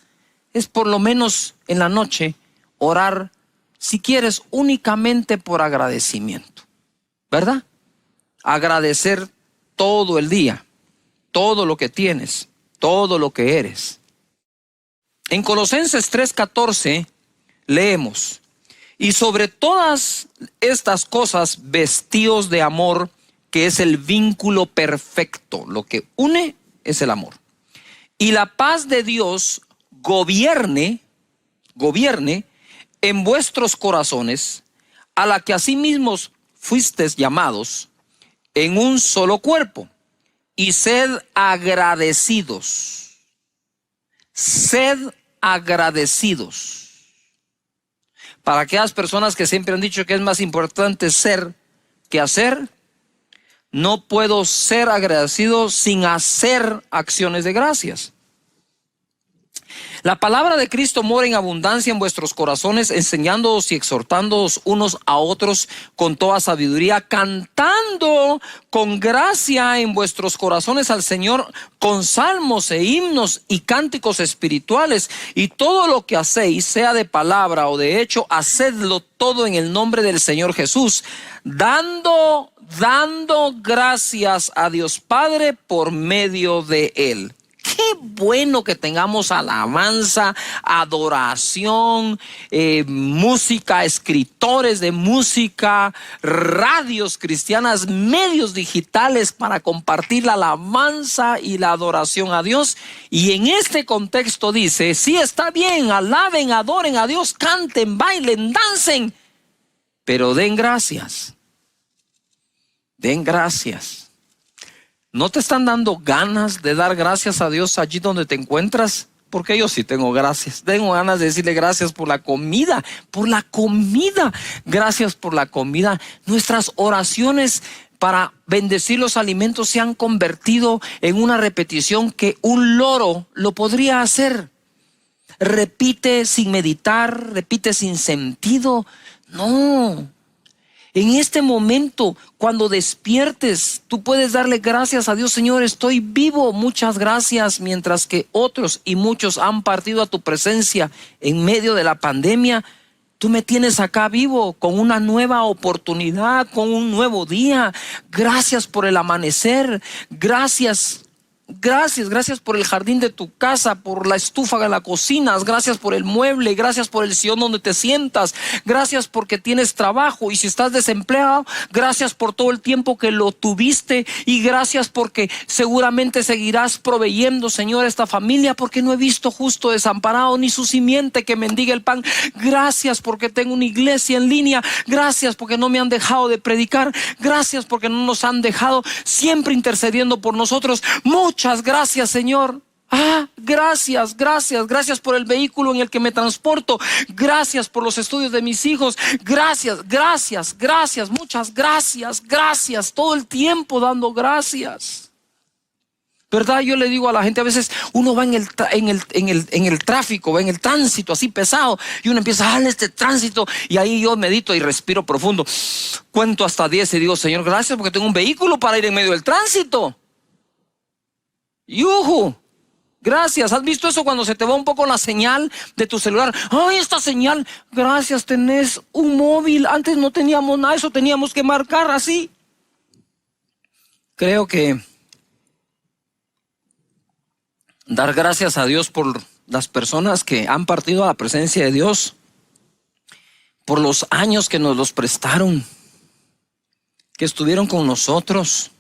es por lo menos en la noche orar, si quieres, únicamente por agradecimiento, ¿verdad? Agradecer todo el día, todo lo que tienes, todo lo que eres. En Colosenses 3:14 leemos, y sobre todas estas cosas vestíos de amor, que es el vínculo perfecto. Lo que une es el amor. Y la paz de Dios gobierne en vuestros corazones, a la que asimismo fuisteis llamados en un solo cuerpo, y sed agradecidos. Sed agradecidos. Para aquellas personas que siempre han dicho que es más importante ser que hacer, no puedo ser agradecido sin hacer acciones de gracias. La palabra de Cristo mora en abundancia en vuestros corazones, enseñándoos y exhortándoos unos a otros con toda sabiduría, cantando con gracia en vuestros corazones al Señor con salmos e himnos y cánticos espirituales. Y todo lo que hacéis, sea de palabra o de hecho, hacedlo todo en el nombre del Señor Jesús, dando gracias a Dios Padre por medio de Él. Qué bueno que tengamos alabanza, adoración, música, escritores de música, radios cristianas, medios digitales para compartir la alabanza y la adoración a Dios. Y en este contexto dice, sí, está bien, alaben, adoren a Dios, canten, bailen, dancen, pero den gracias. Den gracias. ¿No te están dando ganas de dar gracias a Dios allí donde te encuentras? Porque yo sí tengo gracias. Tengo ganas de decirle gracias por la comida, Gracias por la comida. Nuestras oraciones para bendecir los alimentos se han convertido en una repetición que un loro lo podría hacer. Repite sin meditar, repite sin sentido. No. En este momento, cuando despiertes, tú puedes darle gracias a Dios. Señor, estoy vivo, muchas gracias. Mientras que otros y muchos han partido a tu presencia en medio de la pandemia, tú me tienes acá vivo con una nueva oportunidad, con un nuevo día. Gracias por el amanecer. Gracias por el jardín de tu casa, por la estufa de la cocina, gracias por el mueble, gracias por el sillón donde te sientas, gracias porque tienes trabajo, y si estás desempleado, gracias por todo el tiempo que lo tuviste, y gracias porque seguramente seguirás proveyendo, Señor, esta familia, porque no he visto justo desamparado ni su simiente que mendiga el pan. Gracias porque tengo una iglesia en línea, gracias porque no me han dejado de predicar, gracias porque no nos han dejado, siempre intercediendo por nosotros. Muchas gracias, Señor. Gracias por el vehículo en el que me transporto. Gracias por los estudios de mis hijos. Gracias, muchas gracias. Todo el tiempo dando gracias. ¿Verdad? Yo le digo a la gente, a veces uno va en el tráfico, va en el tránsito así pesado, y uno empieza en este tránsito, y ahí yo medito y respiro profundo. Cuento hasta 10 y digo, Señor, gracias porque tengo un vehículo para ir en medio del tránsito. ¡Yujú! Gracias. ¿Has visto eso cuando se te va un poco la señal de tu celular? ¡Ay, esta señal! Gracias, tenés un móvil. Antes no teníamos nada, eso teníamos que marcar así. Creo que dar gracias a Dios por las personas que han partido a la presencia de Dios, por los años que nos los prestaron, que estuvieron con nosotros,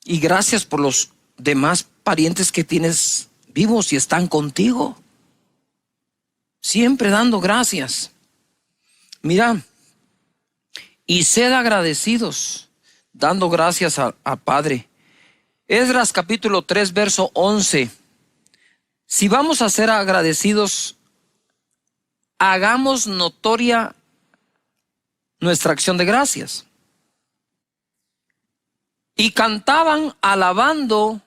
y gracias por los demás parientes que tienes vivos y están contigo, siempre dando gracias. Mira, y sed agradecidos, dando gracias a Padre. Esdras capítulo 3 verso 11. Si vamos a ser agradecidos, hagamos notoria nuestra acción de gracias. Y cantaban alabando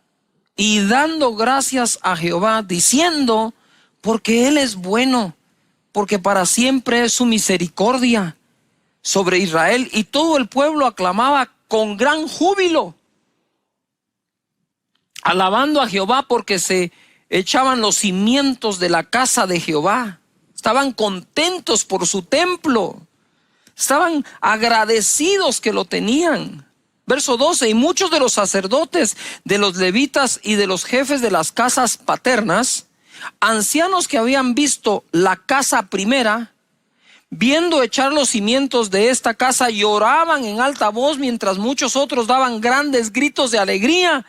y dando gracias a Jehová, diciendo, porque Él es bueno, porque para siempre es su misericordia sobre Israel. Y todo el pueblo aclamaba con gran júbilo, alabando a Jehová, porque se echaban los cimientos de la casa de Jehová. Estaban contentos por su templo, estaban agradecidos que lo tenían. Verso 12, y muchos de los sacerdotes, de los levitas y de los jefes de las casas paternas, ancianos que habían visto la casa primera, viendo echar los cimientos de esta casa, lloraban en alta voz, mientras muchos otros daban grandes gritos de alegría.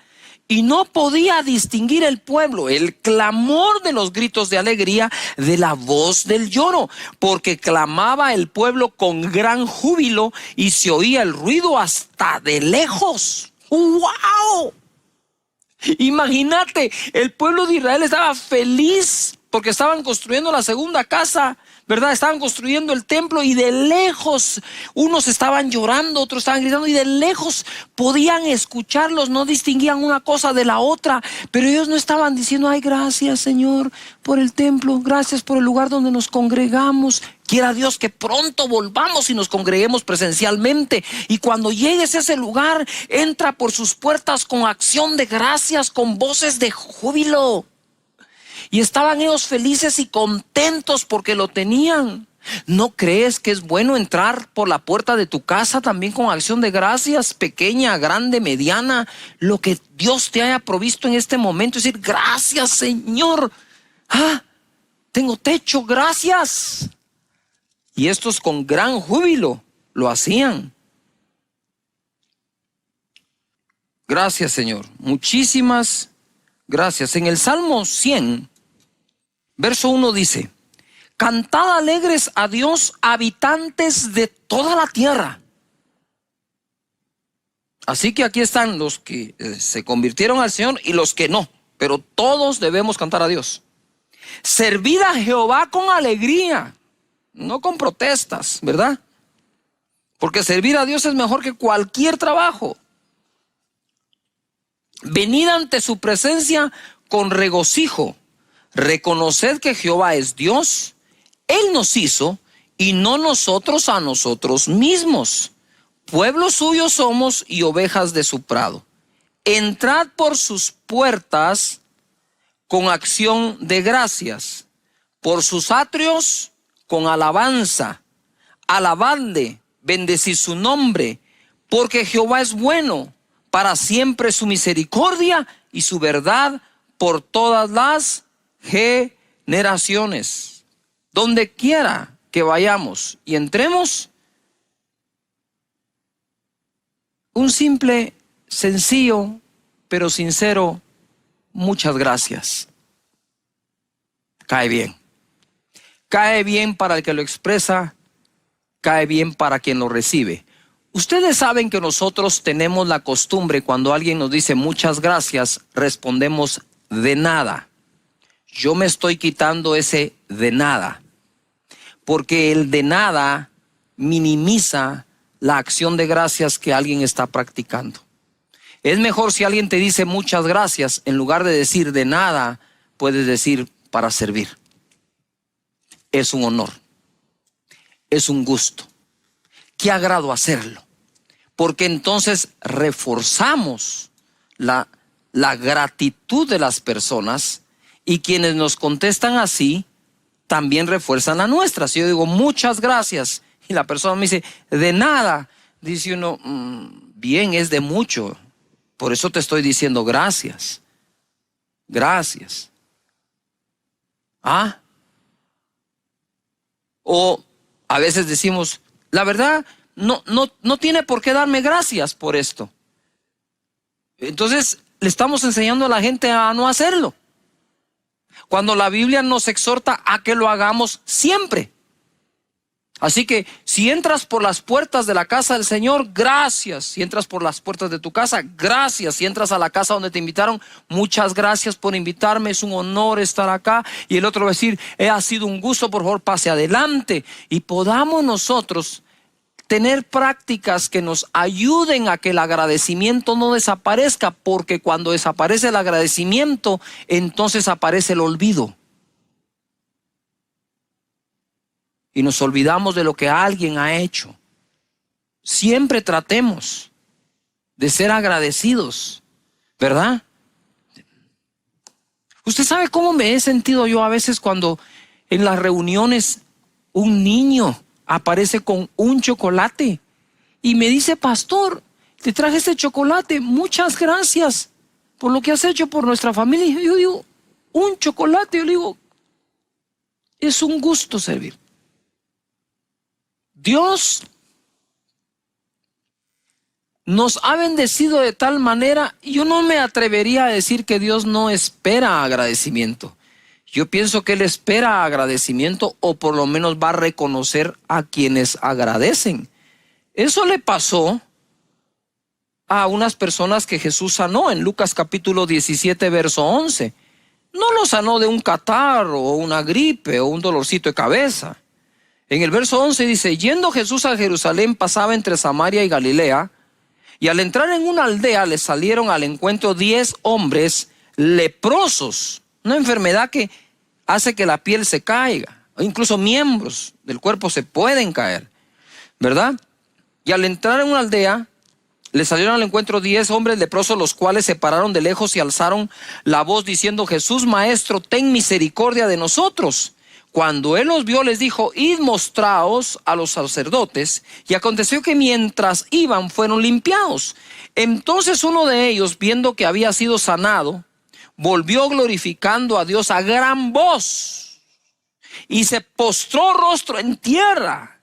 Y no podía distinguir el pueblo el clamor de los gritos de alegría de la voz del lloro, porque clamaba el pueblo con gran júbilo y se oía el ruido hasta de lejos. ¡Wow! Imagínate, el pueblo de Israel estaba feliz porque estaban construyendo la segunda casa, ¿verdad? Estaban construyendo el templo, y de lejos unos estaban llorando, otros estaban gritando, y de lejos podían escucharlos, no distinguían una cosa de la otra, pero ellos no estaban diciendo, ay, gracias, Señor, por el templo, gracias por el lugar donde nos congregamos. Quiera Dios que pronto volvamos y nos congreguemos presencialmente, y cuando llegues a ese lugar, entra por sus puertas con acción de gracias, con voces de júbilo. Y estaban ellos felices y contentos porque lo tenían. ¿No crees que es bueno entrar por la puerta de tu casa también con acción de gracias, pequeña, grande, mediana, lo que Dios te haya provisto en este momento? Es decir, gracias, Señor. Tengo techo, gracias. Y estos con gran júbilo lo hacían. Gracias, Señor. Muchísimas gracias. En el Salmo 100, verso 1 dice, cantad alegres a Dios, habitantes de toda la tierra. Así que aquí están los que se convirtieron al Señor y los que no, pero todos debemos cantar a Dios. Servid a Jehová con alegría, no con protestas, ¿verdad? Porque servir a Dios es mejor que cualquier trabajo. Venid ante su presencia con regocijo. Reconoced que Jehová es Dios. Él nos hizo y no nosotros a nosotros mismos. Pueblo suyo somos y ovejas de su prado. Entrad por sus puertas con acción de gracias, por sus atrios con alabanza. Alabadle, bendecid su nombre, porque Jehová es bueno, para siempre su misericordia y su verdad por todas las generaciones. Donde quiera que vayamos y entremos, un simple, sencillo, pero sincero, muchas gracias. Cae bien. Cae bien para el que lo expresa, cae bien para quien lo recibe. Ustedes saben que nosotros tenemos la costumbre, cuando alguien nos dice muchas gracias, respondemos de nada. Yo me estoy quitando ese de nada, porque el de nada minimiza la acción de gracias que alguien está practicando. Es mejor si alguien te dice muchas gracias, en lugar de decir de nada, puedes decir para servir. Es un honor, es un gusto. Qué agrado hacerlo, porque entonces reforzamos la gratitud de las personas, y quienes nos contestan así también refuerzan la nuestra. Si yo digo muchas gracias y la persona me dice de nada, dice uno, bien, es de mucho, por eso te estoy diciendo gracias. Gracias. O a veces decimos, la verdad, no tiene por qué darme gracias por esto. Entonces le estamos enseñando a la gente a no hacerlo, cuando la Biblia nos exhorta a que lo hagamos siempre. Así que si entras por las puertas de la casa del Señor, gracias. Si entras por las puertas de tu casa, gracias. Si entras a la casa donde te invitaron, muchas gracias por invitarme, es un honor estar acá. Y el otro va a decir, ha sido un gusto, por favor pase adelante. Y podamos nosotros tener prácticas que nos ayuden a que el agradecimiento no desaparezca, porque cuando desaparece el agradecimiento, entonces aparece el olvido. Y nos olvidamos de lo que alguien ha hecho. Siempre tratemos de ser agradecidos, ¿verdad? Usted sabe cómo me he sentido yo a veces cuando en las reuniones un niño aparece con un chocolate y me dice, pastor, te traje este chocolate, muchas gracias por lo que has hecho por nuestra familia. Y yo digo, un chocolate, yo le digo, es un gusto servir. Dios nos ha bendecido de tal manera, y yo no me atrevería a decir que Dios no espera agradecimiento. Yo pienso que Él espera agradecimiento, o por lo menos va a reconocer a quienes agradecen. Eso le pasó a unas personas que Jesús sanó en Lucas capítulo 17, verso 11. No lo sanó de un catarro o una gripe o un dolorcito de cabeza. En el verso 11 dice, yendo Jesús a Jerusalén, pasaba entre Samaria y Galilea, y al entrar en una aldea le salieron al encuentro 10 hombres leprosos, una enfermedad que hace que la piel se caiga, o incluso miembros del cuerpo se pueden caer, ¿verdad? Y al entrar en una aldea le salieron al encuentro 10 hombres leprosos, los cuales se pararon de lejos y alzaron la voz diciendo, Jesús, Maestro, ten misericordia de nosotros. Cuando él los vio, les dijo, id mostraos a los sacerdotes. Y aconteció que mientras iban, fueron limpiados. Entonces uno de ellos, viendo que había sido sanado, volvió glorificando a Dios a gran voz, y se postró rostro en tierra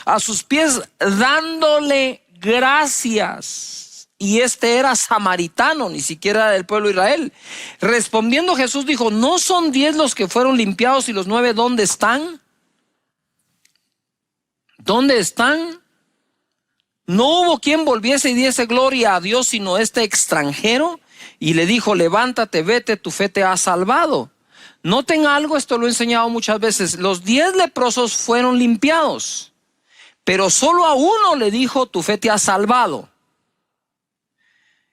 a sus pies, dándole gracias. Y este era samaritano, ni siquiera era del pueblo de Israel. Respondiendo Jesús dijo, ¿no son 10 los que fueron limpiados y los 9 dónde están? ¿Dónde están? No hubo quien volviese y diese gloria a Dios sino este extranjero. Y le dijo, levántate, vete, tu fe te ha salvado. Noten algo, esto lo he enseñado muchas veces. Los 10 leprosos fueron limpiados, pero solo a uno le dijo, tu fe te ha salvado.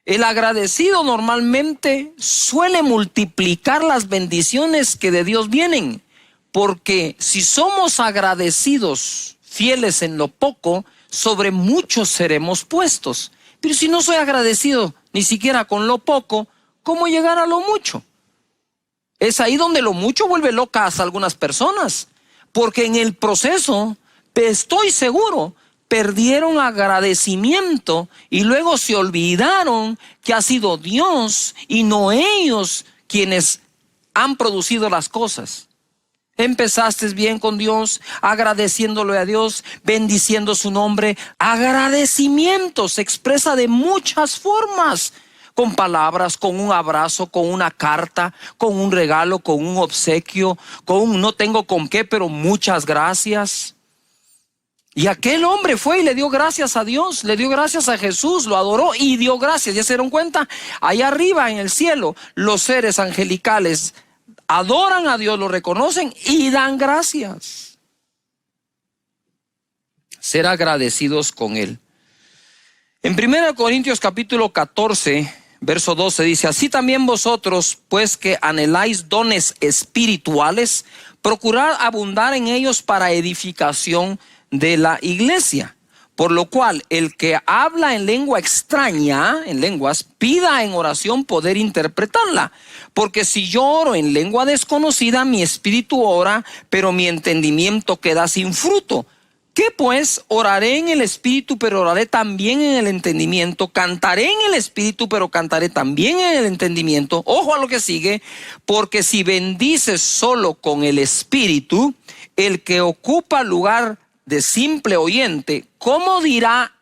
El agradecido normalmente suele multiplicar las bendiciones que de Dios vienen, porque si somos agradecidos, fieles en lo poco, sobre mucho seremos puestos. Pero si no soy agradecido ni siquiera con lo poco, ¿cómo llegar a lo mucho? Es ahí donde lo mucho vuelve locas a algunas personas, porque en el proceso, estoy seguro, perdieron agradecimiento y luego se olvidaron que ha sido Dios y no ellos quienes han producido las cosas. Empezaste bien con Dios, agradeciéndole a Dios, bendiciendo su nombre. Agradecimiento se expresa de muchas formas, con palabras, con un abrazo, con una carta, con un regalo, con un obsequio, con un no tengo con qué, pero muchas gracias. Y aquel hombre fue y le dio gracias a Dios, le dio gracias a Jesús, lo adoró y dio gracias. ¿Ya se dieron cuenta? Allá arriba en el cielo, los seres angelicales adoran a Dios, lo reconocen y dan gracias. Ser agradecidos con Él. En 1 Corintios capítulo 14, verso 12 dice: así también vosotros, pues que anheláis dones espirituales, procurad abundar en ellos para edificación de la iglesia. Por lo cual, el que habla en lengua extraña, en lenguas, pida en oración poder interpretarla. Porque si yo oro en lengua desconocida, mi espíritu ora, pero mi entendimiento queda sin fruto. ¿Qué pues? Oraré en el espíritu, pero oraré también en el entendimiento. Cantaré en el espíritu, pero cantaré también en el entendimiento. Ojo a lo que sigue. Porque si bendices solo con el espíritu, el que ocupa lugar de simple oyente, ¿cómo dirá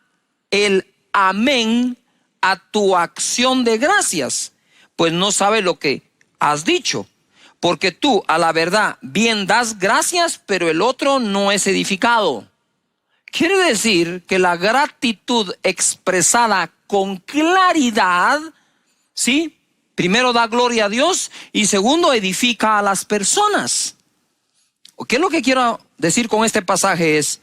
el amén a tu acción de gracias? Pues no sabe lo que has dicho. Porque tú, a la verdad, bien das gracias, pero el otro no es edificado. Quiere decir que la gratitud expresada con claridad, ¿sí? Primero da gloria a Dios y segundo edifica a las personas. ¿Qué es lo que quiero decir con este pasaje? Es,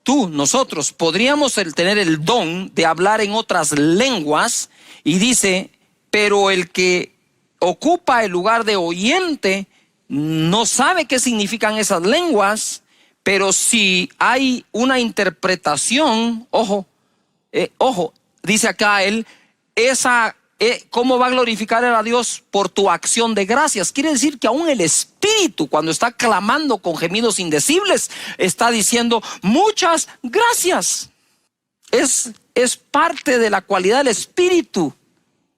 nosotros podríamos tener el don de hablar en otras lenguas, y dice, pero el que ocupa el lugar de oyente no sabe qué significan esas lenguas, pero si hay una interpretación, ojo, dice acá él, ¿cómo va a glorificar a Dios? Por tu acción de gracias. Quiere decir que aún el Espíritu, cuando está clamando con gemidos indecibles, está diciendo muchas gracias. Es parte de la cualidad del Espíritu,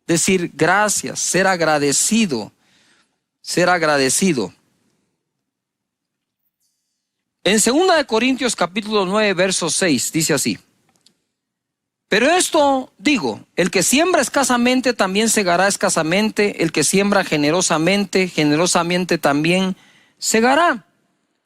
decir gracias, ser agradecido, ser agradecido. En 2 Corintios capítulo 9, verso 6, dice así: pero esto digo, el que siembra escasamente también segará escasamente, el que siembra generosamente, generosamente también segará.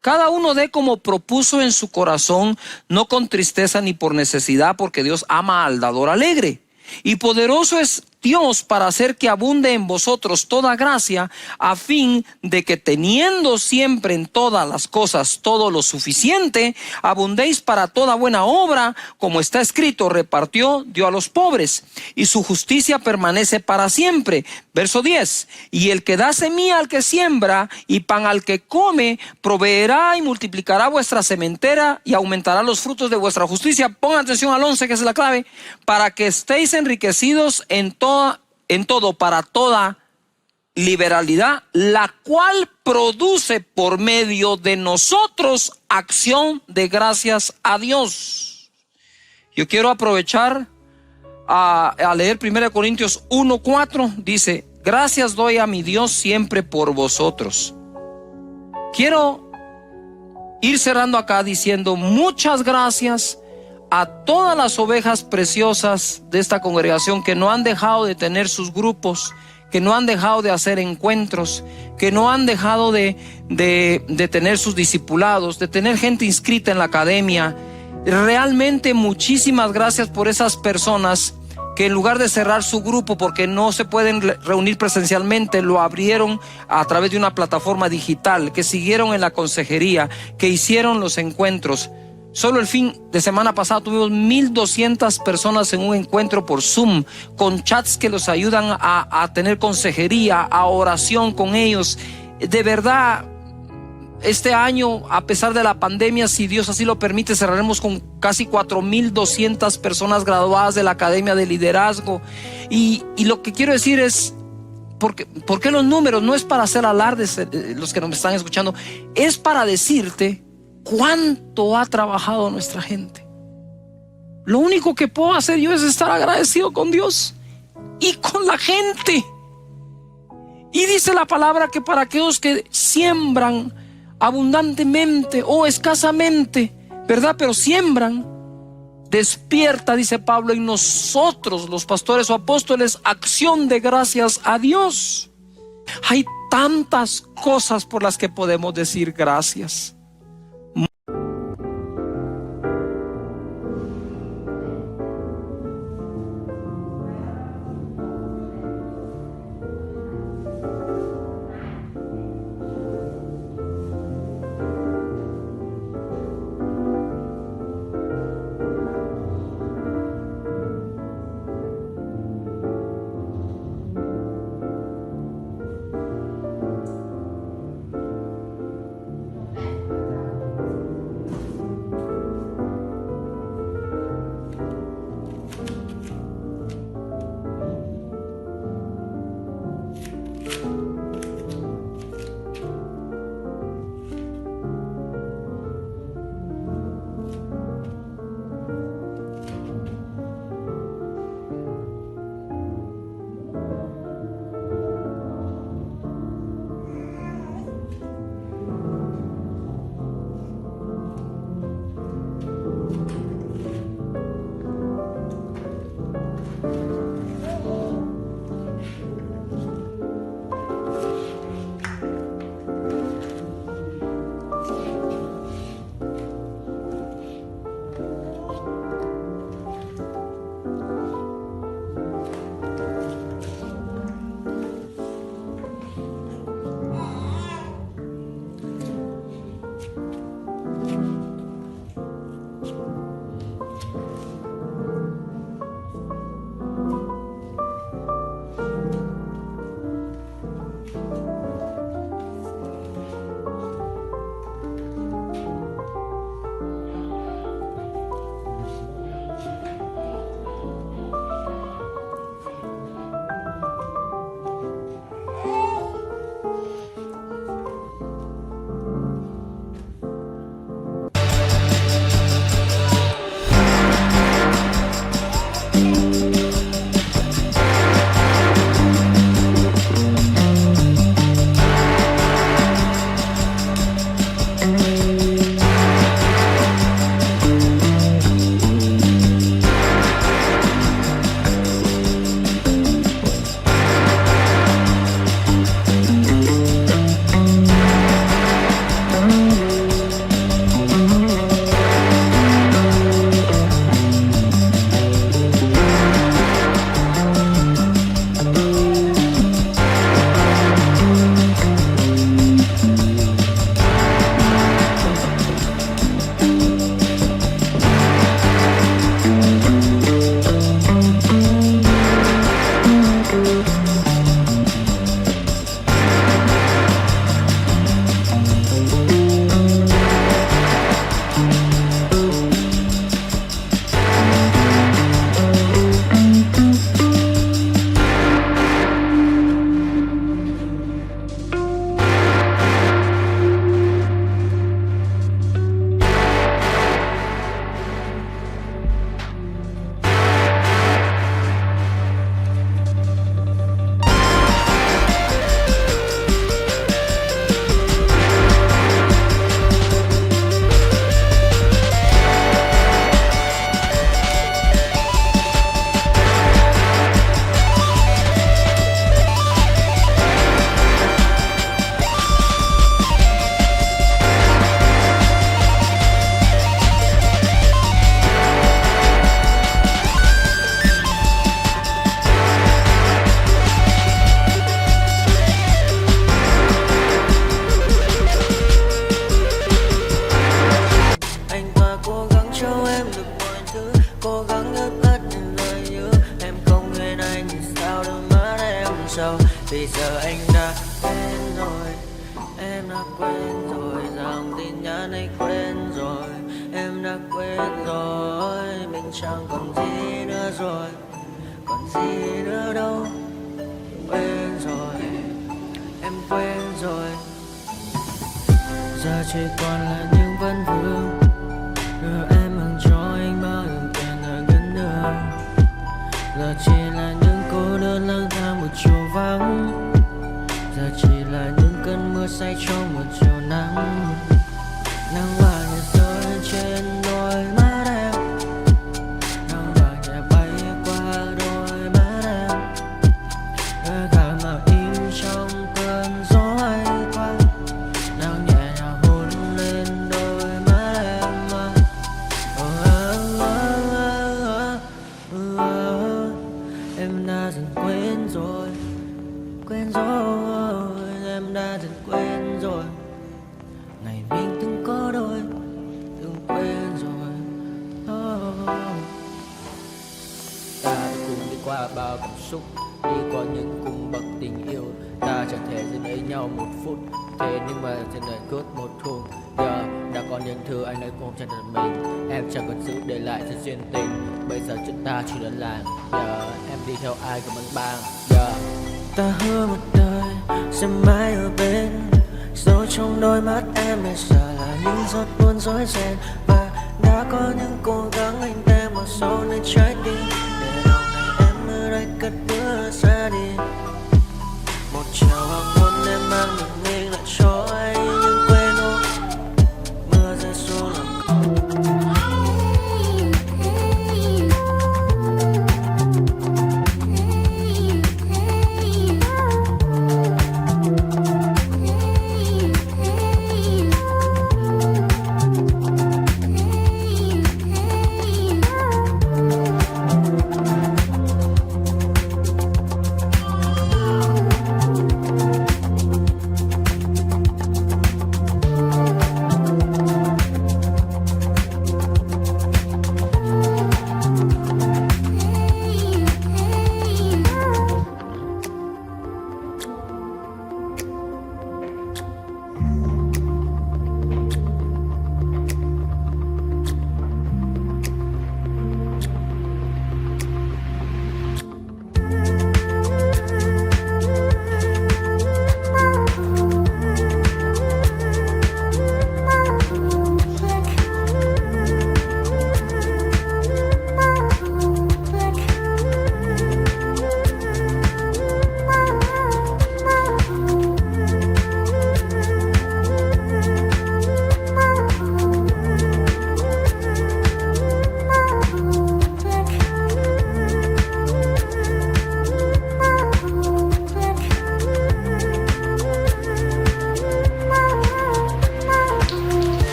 Cada uno dé como propuso en su corazón, no con tristeza ni por necesidad, porque Dios ama al dador alegre. Y poderoso es Dios para hacer que abunde en vosotros toda gracia, a fin de que teniendo siempre en todas las cosas todo lo suficiente, abundéis para toda buena obra, como está escrito, repartió, dio a los pobres, y su justicia permanece para siempre. Verso 10, y el que da semilla al que siembra y pan al que come, proveerá y multiplicará vuestra sementera y aumentará los frutos de vuestra justicia. Pongan atención al 11, que es la clave, para que estéis enriquecidos en todo para toda liberalidad, la cual produce por medio de nosotros acción de gracias a Dios. Yo quiero aprovechar a leer 1 Corintios 1:4. Dice: gracias doy a mi Dios siempre por vosotros. Quiero ir cerrando acá diciendo muchas gracias a todas las ovejas preciosas de esta congregación que no han dejado de tener sus grupos, que no han dejado de hacer encuentros, que no han dejado de tener sus discipulados, de tener gente inscrita en la academia. Realmente muchísimas gracias por esas personas que en lugar de cerrar su grupo porque no se pueden reunir presencialmente, lo abrieron a través de una plataforma digital, que siguieron en la consejería, que hicieron los encuentros. Solo el fin de semana pasado tuvimos 1,200 personas en un encuentro por Zoom, con chats que los ayudan a tener consejería, a oración con ellos. De verdad, Este año, a pesar de la pandemia, si Dios así lo permite, cerraremos con casi 4,200 personas graduadas de la Academia de Liderazgo. Y lo que quiero decir es, ¿por qué los números? No es para hacer alardes, los que nos están escuchando, es para decirte cuánto ha trabajado nuestra gente. Lo único que puedo hacer yo es estar agradecido con Dios y con la gente. Y dice la palabra que para aquellos que siembran abundantemente o escasamente, ¿verdad? Pero siembran, despierta, dice Pablo, en nosotros, los pastores o apóstoles, acción de gracias a Dios. Hay tantas cosas por las que podemos decir gracias. Vì giờ anh đã quen rồi, em đã quen rồi. chẳng còn gì nữa rồi, còn gì nữa đâu. Quên rồi, em quên rồi. Giờ chỉ còn là những vấn vương, đưa em mang cho anh bao lần tiền ở gần nữa. Giờ chỉ là những cô đơn lang thang một chiều vắng, giờ chỉ là những cơn mưa say trong một chiều nắng. Nắng vàng nhẹ rơi trên đôi mắt em, nắng vàng nhẹ bay qua đôi mắt em. Hơi thở mà im trong cơn gió hay qua, nắng nhẹ nhàng hôn lên đôi mắt em. Em đã dần quên rồi, quên rồi, em đã dần quên rồi. Ngày mình từng có đôi, từng quên rồi. Ta đã cùng đi qua bao cảm xúc, đi qua những cung bậc tình yêu. Ta chẳng thể giữ lấy nhau một phút, thế nhưng mà trên đời cướp một thu. Giờ đã có những thứ anh ấy cũng không chấp nhận mình, em chẳng còn giữ để lại cho duyên tình. Bây giờ chúng ta chỉ đơn làng, giờ em đi theo ai cũng vẫn bang. Giờ ta hứa một đời sẽ mãi ở bên, dẫu trong đôi mắt em bây giờ là những giọt buồn rối ren. Và đã có những cố gắng anh đem vào sâu nơi trái tim.